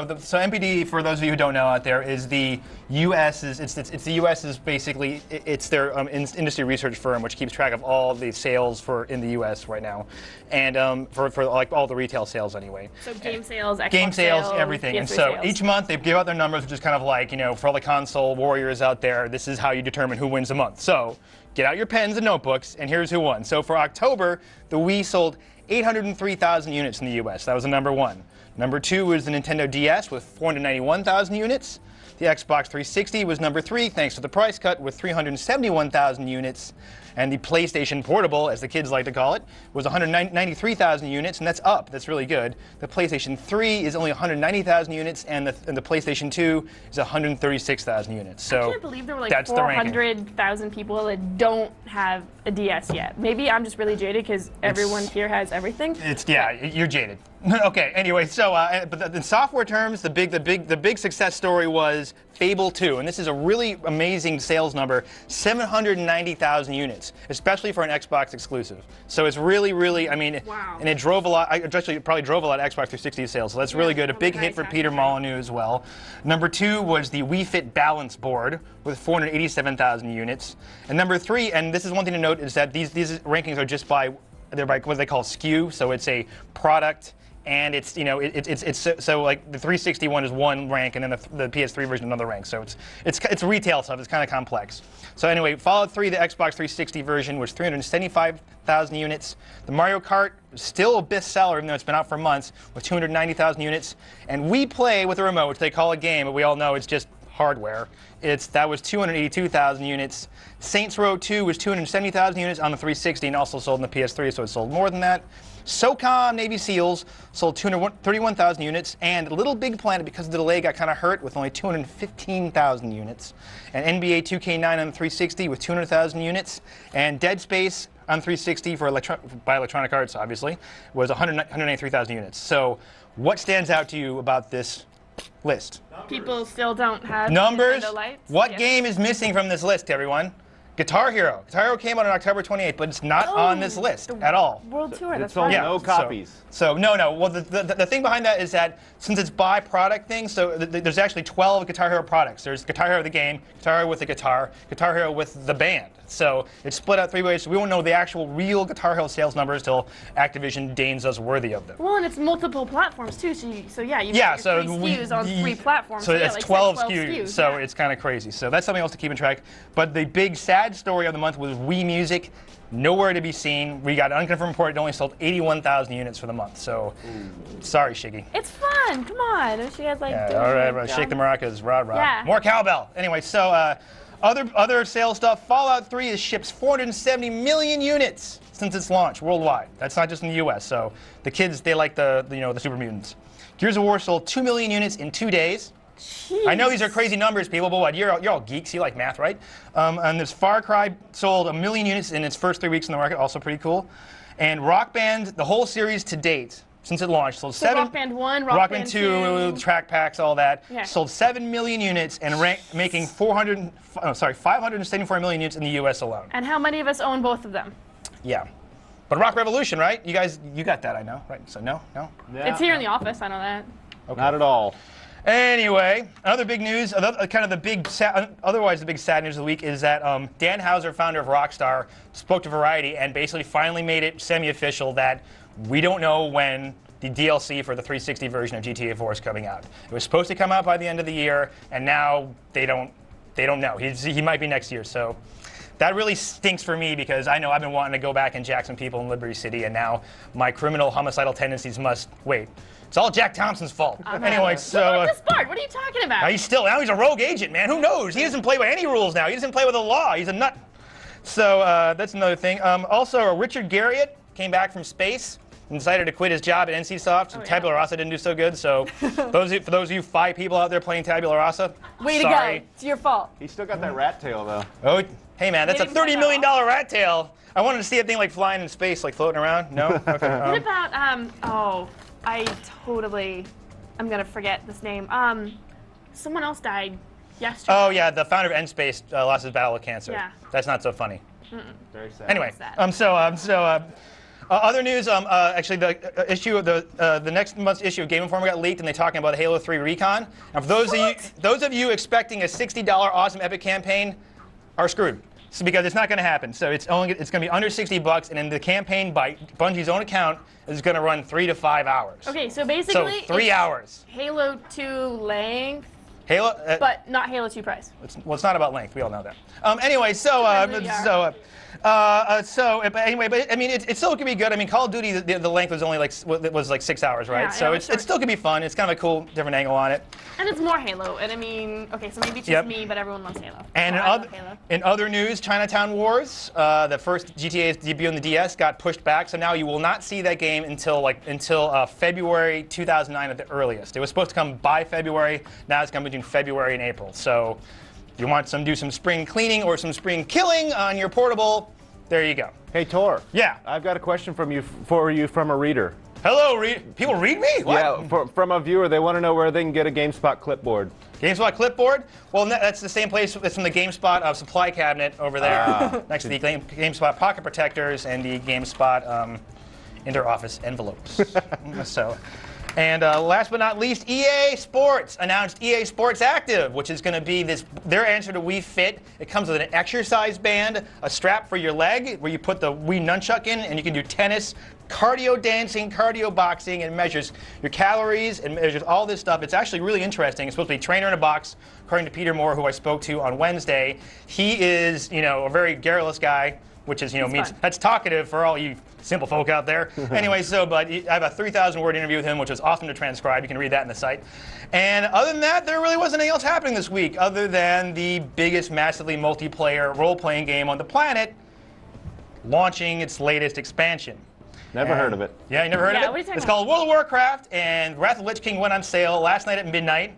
NPD, for those of you who don't know out there, is the U.S.'s. It's the U.S.'s basically. It's their industry research firm, which keeps track of all the sales in the U.S. right now, and for like all the retail sales anyway. So game sales, Xbox Game sales, everything. And PS3 so sales. each month they give out their numbers, which is kind of like, for all the console warriors out there, this is how you determine who wins a month. So get out your pens and notebooks, and here's who won. So for October, the Wii sold 803,000 units in the US. That was the number 1. Number 2 was the Nintendo DS with 491,000 units. The Xbox 360 was number 3, thanks to the price cut, with 371,000 units. And the PlayStation Portable, as the kids like to call it, was 193,000 units, and that's up. That's really good. The PlayStation 3 is only 190,000 units, and the PlayStation 2 is 136,000 units. So I can't believe there were like that's the ranking. 400,000 people that don't have a DS yet. Maybe I'm just really jaded because everyone here has everything. You're jaded. Okay. Anyway, so but in software terms, the big success story was Fable 2, and this is a really amazing sales number: 790,000 units, especially for an Xbox exclusive. So it's really, really, wow. And it drove a lot. Actually, it probably drove a lot of Xbox 360 sales. So that's really good. A big hit for Peter Molyneux as well. Number 2 was the Wii Fit Balance Board with 487,000 units, and number 3, and this is one thing to note, is that these rankings are just by what they call SKU. So it's a product. And it's so like the 360 one is one rank, and then the PS3 version another rank. So it's retail stuff. It's kind of complex. So anyway, Fallout 3, the Xbox 360 version, was 375,000 units. The Mario Kart was still a bestseller, even though it's been out for months, with 290,000 units. And We Play with a remote, which they call a game, but we all know it's just hardware. That was 282,000 units. Saints Row 2 was 270,000 units on the 360, and also sold in the PS3, so it sold more than that. SOCOM Navy SEALs sold 231,000 units, and Little Big Planet, because of the delay, got kind of hurt with only 215,000 units. And NBA 2K9 on the 360 with 200,000 units, and Dead Space on 360 by Electronic Arts, obviously, was 193,000 units. So, what stands out to you about this list? People still don't have Numbers. Nintendo Lights. What game is missing from this list, everyone? Guitar Hero. Guitar Hero came out on October 28th, but it's not on this list at all. World Tour, that's sold right. no copies. So no. Well, the thing behind that is that since it's by product thing, so there's actually 12 Guitar Hero products. There's Guitar Hero the game, Guitar Hero with the guitar, Guitar Hero with the band. So it's split out 3 ways. So we won't know the actual real Guitar Hero sales numbers till Activision deigns us worthy of them. Well, and it's multiple platforms too. So you got your 3 SKUs on 3 platforms. So yeah, it's like 12 12 SKUs. So it's kind of crazy. So that's something else to keep in track. But the big sad story of the month was Wii Music. Nowhere to be seen. We got an unconfirmed report. It only sold 81,000 units for the month. So, sorry, Shiggy. It's fun. Come on. She has like. All right, shake the maracas, rah rah. Yeah. More cowbell. Anyway, so other sales stuff. Fallout 3 has shipped 470 million units since its launch worldwide. That's not just in the U.S. So the kids, they like the super mutants. Gears of War sold 2 million units in 2 days. Jeez. I know these are crazy numbers, people, but what? You're all geeks. You like math, right? And this Far Cry sold 1 million units in its first 3 weeks in the market, also pretty cool. And Rock Band, the whole series to date, since it launched, sold So Rock Band 1, Rock Band 2, track packs, all that, Yeah. sold 7 million units and making 574 million units in the U.S. alone. And how many of us own both of them? Yeah. But Rock Revolution, right? You guys, you got that, I know, right? So no? It's here in the office. I know that. Okay. Not at all. Anyway, another big news, kind of the big, otherwise the big sad news of the week is that Dan Houser, founder of Rockstar, spoke to Variety and basically finally made it semi-official that we don't know when the DLC for the 360 version of GTA 4 is coming out. It was supposed to come out by the end of the year, and now they don't know. He might be next year, so that really stinks for me because I know I've been wanting to go back and jack some people in Liberty City, and now my criminal homicidal tendencies must wait. It's all Jack Thompson's fault. Anyway, so Look at this part. What are you talking about? now he's a rogue agent, man. Who knows? He doesn't play by any rules now. He doesn't play with the law. He's a nut. So that's another thing. Also, Richard Garriott came back from space and decided to quit his job at NCSoft. Tabula Rasa didn't do so good. So for those of you 5 people out there playing Tabula Rasa, Way to go. It's your fault. He's still got that rat tail, though. Oh, hey, man, that's a $30 million rat tail. I wanted to see that thing like flying in space, like floating around. No? Okay. What about, I'm going to forget this name. Someone else died yesterday. Oh, yeah, the founder of N-Space lost his battle with cancer. Yeah. That's not so funny. Very sad. Anyway, other news, actually the next month's issue of Game Informer got leaked and they're talking about Halo 3 Recon. And for those of you expecting a $60 awesome epic campaign are screwed. So because it's not going to happen. So it's going to be under $60, and then the campaign by Bungie's own account is going to run 3 to 5 hours. Okay, so basically, so 3 hours. Halo 2 length, Halo, but not Halo 2 price. It's not about length. We all know that. Anyway, but I mean, it still could be good. I mean, Call of Duty, the length was only like 6 hours, right? Yeah, so it still could be fun. It's kind of a cool, different angle on it. And it's more Halo. And I mean, okay, so maybe it's just me, but everyone loves Halo. And in other news, Chinatown Wars, the first GTA's debut on the DS, got pushed back. So now you will not see that game until February 2009 at the earliest. It was supposed to come by February. Now it's coming between February and April. So if you want to do some spring cleaning or some spring killing on your portable, there you go. Hey, Tor. Yeah. I've got a question for you from a reader. Hello, people read me? What? Yeah, from a viewer. They want to know where they can get a GameSpot clipboard. GameSpot clipboard? Well, that's the same place. It's from the GameSpot supply cabinet over there, next to the GameSpot pocket protectors and the GameSpot inter-office envelopes. And last but not least, EA Sports announced EA Sports Active, which is going to be their answer to Wii Fit. It comes with an exercise band, a strap for your leg, where you put the Wii nunchuck in, and you can do tennis, cardio dancing, cardio boxing, and it measures your calories and measures all this stuff. It's actually really interesting. It's supposed to be trainer in a box, according to Peter Moore, who I spoke to on Wednesday. He is, a very garrulous guy, which is, means that's talkative for all you simple folk out there. Anyway, but I have a 3,000-word interview with him, which was awesome to transcribe. You can read that in the site. And other than that, there really wasn't anything else happening this week, other than the biggest, massively multiplayer role-playing game on the planet launching its latest expansion. Never heard of it. Yeah, you never heard of it? It's called World of Warcraft, and Wrath of the Lich King went on sale last night at midnight,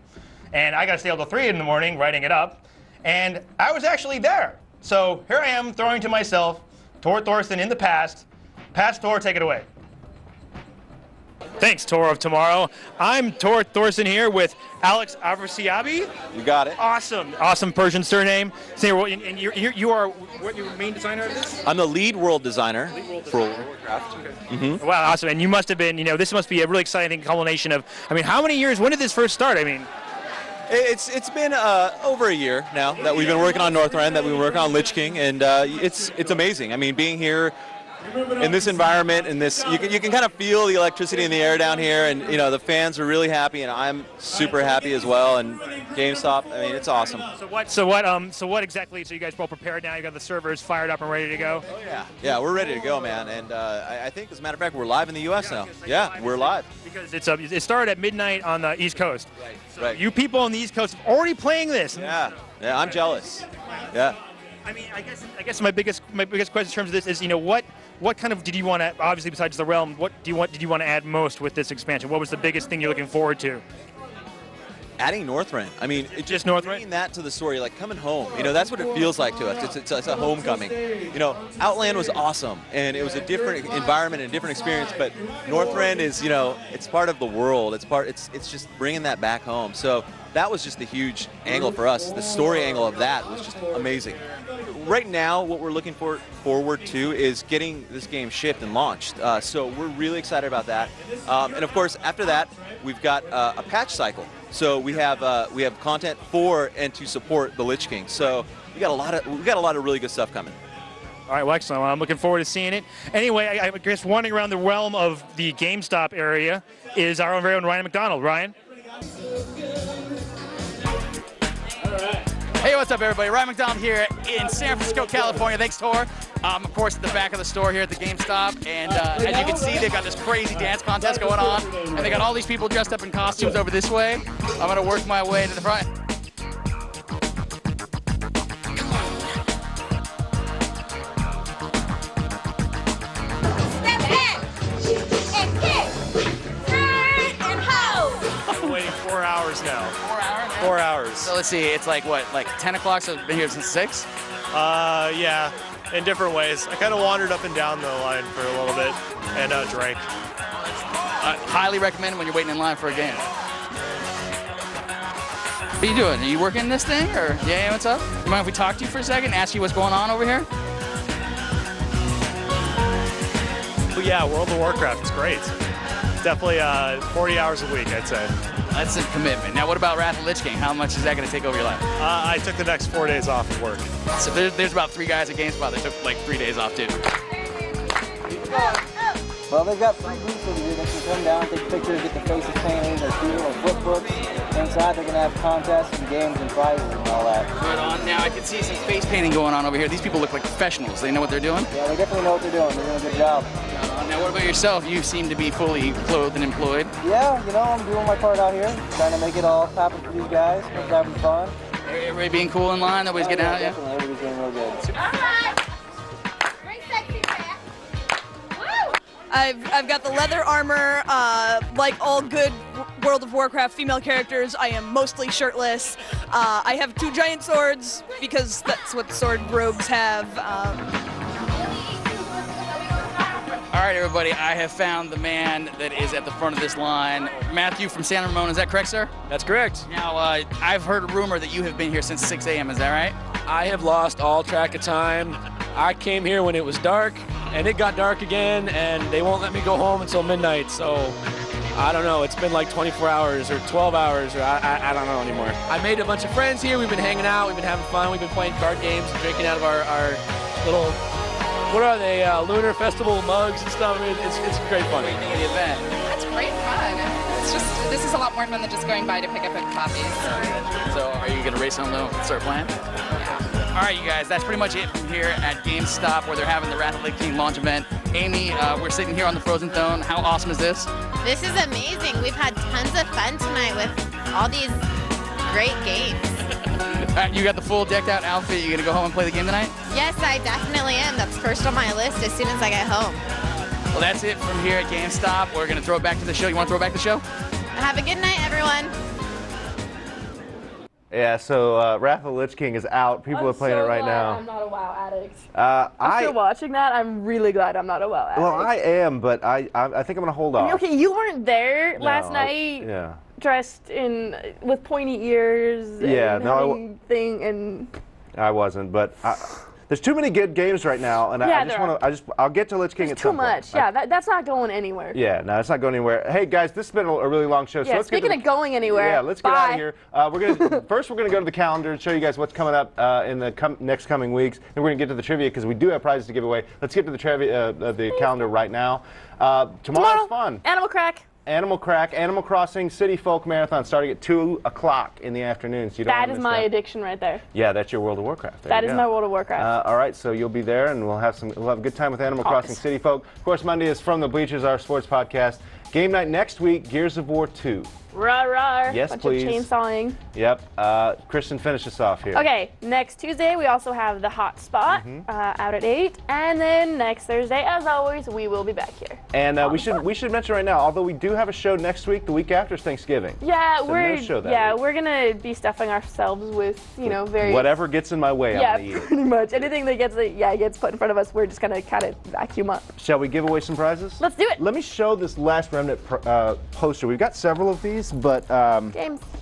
and I got to stay until 3 in the morning writing it up, and I was actually there. So here I am throwing to myself, Tor Thorson in the past. Past Tor, take it away. Thanks, Tor of Tomorrow. I'm Tor Thorson here with Alex Avrasiabi. You got it. Awesome Persian surname. And you are what, your main designer of this? I'm the lead world designer for Warcraft. Mm-hmm. Wow, awesome. And you must have been, this must be a really exciting culmination of, how many years, when did this first start? It's been over a year now that we've been working on Northrend, that we've been working on Lich King, and it's amazing. Being here in this environment, you can kind of feel the electricity in the air down here, and the fans are really happy, and I'm super happy as well. And Gamestop, it's awesome. So what exactly? So you guys are all prepared now? You got the servers fired up and ready to go? Oh yeah. Yeah, we're ready to go, man. And I think, as a matter of fact, we're live in the U.S. now. Yeah, we're live. Because it started at midnight on the East Coast. So right. You people on the East Coast are already playing this. Yeah, I'm jealous. Yeah. I guess my biggest question in terms of this is, what kind of did you want to, obviously besides the realm, what did you want to add most with this expansion? What was the biggest thing you're looking forward to? Adding Northrend. Just Northrend? Bringing that to the story, like coming home. That's what it feels like to us. It's a homecoming. Outland was awesome, and it was a different environment and a different experience. But Northrend is, it's part of the world. It's just bringing that back home. So that was just a huge angle for us. The story angle of that was just amazing. Right now, what we're looking forward to is getting this game shipped and launched. So we're really excited about that. And of course, after that, we've got a patch cycle. So we have content for and to support the Lich King. So we got a lot of really good stuff coming. All right, well, excellent. Well, I'm looking forward to seeing it. Anyway, I guess wandering around the realm of the GameStop area is our very own Ryan McDonald. Ryan? Hey, what's up, everybody? Ryan McDonald here in San Francisco, California. Thanks, Tor. Of course, at the back of the store here at the GameStop. And as you can see, they've got this crazy dance contest going on. And they got all these people dressed up in costumes over this way. I'm going to work my way to the front. Waiting 4 hours now. 4 hours? 4 hours. So let's see, it's like what, like 10 o'clock, so I've been here since 6? Yeah, in different ways. I kind of wandered up and down the line for a little bit and drank. I highly recommend when you're waiting in line for a game. What are you doing? Are you working this thing, or yeah, what's up? You mind if we talk to you for a second and ask you what's going on over here? But yeah, World of Warcraft is great. Definitely 40 hours a week, I'd say. That's a commitment. Now, what about Wrath of Lich King? How much is that going to take over your life? I took the next 4 days off of work. So there's about 3 guys at GameSpot that took like 3 days off too. Well, they've got free booths over here that can come down, take pictures, get their faces painted, or feel, or flip books. Inside, they're going to have contests and games and prizes and all that. Right on. Now, I can see some face painting going on over here. These people look like professionals. They know what they're doing? Yeah, they definitely know what they're doing. They're doing a good job. Now, what about yourself? You seem to be fully clothed and employed. Yeah, you know, I'm doing my part out here, trying to make it all happen for these guys, make it having fun. Everybody being cool in line? Nobody's getting out yet? Definitely, everybody's doing real good. I've got the leather armor, like all good World of Warcraft female characters. I am mostly shirtless. I have 2 giant swords because that's what sword rogues have. All right, everybody, I have found the man that is at the front of this line. Matthew from Santa Ramon, is that correct, sir? That's correct. Now, I've heard a rumor that you have been here since 6 a.m., is that right? I have lost all track of time. I came here when it was dark, and it got dark again, and they won't let me go home until midnight, so I don't know. It's been like 24 hours or 12 hours, or I don't know anymore. I made a bunch of friends here. We've been hanging out. We've been having fun. We've been playing card games and drinking out of our little, what are they, Lunar Festival mugs and stuff. I mean, it's great fun. What do you think of the event? That's great fun. It's just, this is a lot more fun than just going by to pick up a copy. So are you going to race on low and start playing? Yeah. All right, you guys, that's pretty much it from here at GameStop, where they're having the Wrath of Lich King launch event. Amy, we're sitting here on the Frozen Throne. How awesome is this? This is amazing. We've had tons of fun tonight with all these great games. You got the full decked out outfit. You gonna go home and play the game tonight? Yes, I definitely am. That's first on my list as soon as I get home. Well, that's it from here at GameStop. We're gonna throw it back to the show. You want to throw it back to the show? Have a good night, everyone. Yeah, so Wrath of the Lich King is out. People are playing it right now. I'm not a WoW addict. After watching that, I'm really glad I'm not a WoW addict. Well, I am, but I think I'm going to hold off. Okay, you weren't there last No, night. Yeah. Dressed in with pointy ears. Yeah, and no, having thing and. I wasn't, but there's too many good games right now, and Yeah, I just want to. I'll get to Lich King at Too some point. much. Yeah, that's not going anywhere. Yeah, no, it's not going anywhere. Hey guys, this has been a really long show. So Yeah, let's get speaking to of going anywhere. Yeah, let's get out bye. of here. We're gonna first we're gonna go to the calendar and show you guys what's coming up in the next coming weeks. Then we're gonna get to the trivia because we do have prizes to give away. Let's get to the trivia, the calendar right now. Tomorrow's fun. Animal Crack. Animal Crack, Animal Crossing City Folk Marathon starting at 2 o'clock in the afternoon. So you don't That wanna is miss my that. addiction right there. Yeah, that's your World of Warcraft. There That you is go. my World of Warcraft. All right, so you'll be there, and we'll have a good time with Animal Crossing City Folk. Of course, Monday is From the Bleachers, our sports podcast. Game night next week, Gears of War 2. Rah, rah. Yes, Bunch please. of chainsawing. Yep. Kristen, finish us off here. Okay, next Tuesday we also have the Hot Spot out at 8, and then next Thursday, as always, we will be back here. And we should mention right now, although we do have a show next week, the week after is Thanksgiving. Yeah, So no show that week. we're gonna be stuffing ourselves with various Whatever gets in my way, I'm yeah, gonna eat it. pretty much anything that gets put in front of us, we're just gonna kind of vacuum up. Shall we give away some prizes? Let's do it. Let me show this last Remnant Remnant poster. We've got several of these, but I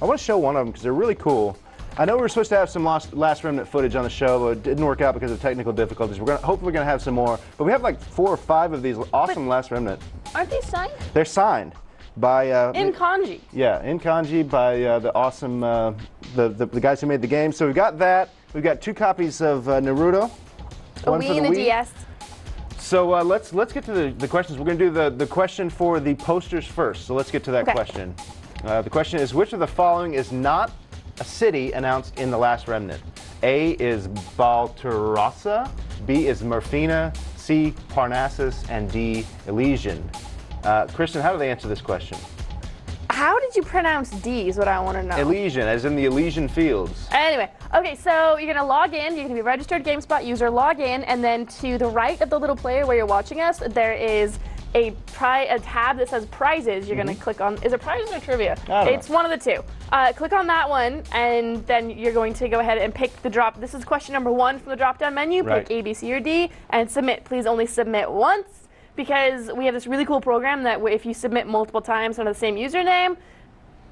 want to show one of them because they're really cool. I know we were supposed to have some Last Remnant footage on the show, but it didn't work out because of technical difficulties. Hopefully we're gonna have some more. But we have like 4 or 5 of these awesome Last Remnant. Aren't they signed? They're signed by in kanji. Yeah, in kanji by the awesome the guys who made the game. So we've got that. We've got 2 copies of Naruto. A One Wii for the and a Wii. DS. So let's get to the questions. We're going to do the question for the posters first. So let's get to that question. The question is, which of the following is not a city announced in The Last Remnant? A is Baltarasa, B is Murfina, C Parnassus, and D Elysian. Kristen, how do they answer this question? How did you pronounce D is what I want to know. Elysian, as in the Elysian Fields. Anyway, okay, so you're gonna log in, you're gonna be a registered GameSpot user, log in, and then to the right of the little player where you're watching us, there is a tab that says prizes. You're gonna click on, is it prizes or trivia? It's one of the two. Click on that one, and then you're going to go ahead and pick the drop. This is question number 1 from the drop-down menu. Pick A, B, C, or D, and submit. Please only submit once, because we have this really cool program that if you submit multiple times under the same username,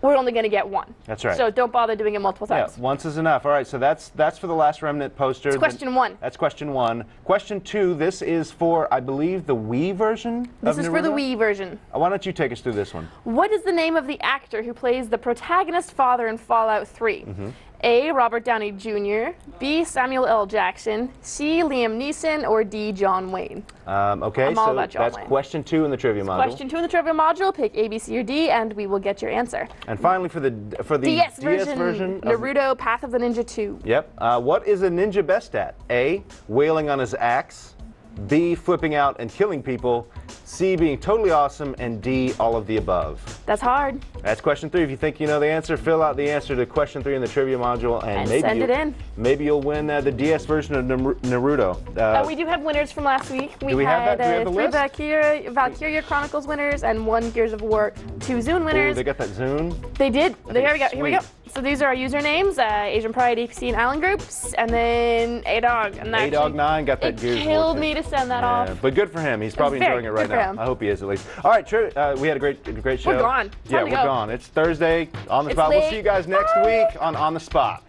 we're only going to get 1. That's right. So don't bother doing it multiple times. Yeah, once is enough. All right, so that's for the Last Remnant poster. It's question 1. That's question 1. Question 2, this is for, I believe, the Wii version This of is Naruto? for the Wii version. Why don't you take us through this one? What is the name of the actor who plays the protagonist father in Fallout 3? A. Robert Downey Jr., B. Samuel L. Jackson, C. Liam Neeson, or D. John Wayne? Okay, I'm all so about John that's Wayne. question 2 in the trivia module. Question 2 in the trivia module. Pick A, B, C, or D, and we will get your answer. And finally, for the DS version of Naruto Path of the Ninja 2. Yep. What is a ninja best at? A. Wailing on his axe. B. Flipping out and killing people. C. Being totally awesome. And D. All of the above. That's hard. That's question 3. If you think you know the answer, fill out the answer to question 3 in the trivia module, and maybe send it in. Maybe you'll win the DS version of Naruto. We do have winners from last week. Do we have that? Do we have the 3 list? Valkyria Chronicles winners and 1 Gears of War 2 Zune winners. Ooh, they got that Zune? They did. Here we go. Here we go. Sweet. So these are our usernames: Asian Pride, APC, and Allen Groups, and then A-Dog. And A-Dog9 got that Gears of War. It killed me to send that off. But good for him. He's probably enjoying it right good for now. him. I hope he is at least. All right, we had a great show. We're gone. Yeah, we're gone. It's Thursday on the spot. We'll see you guys next week on the spot.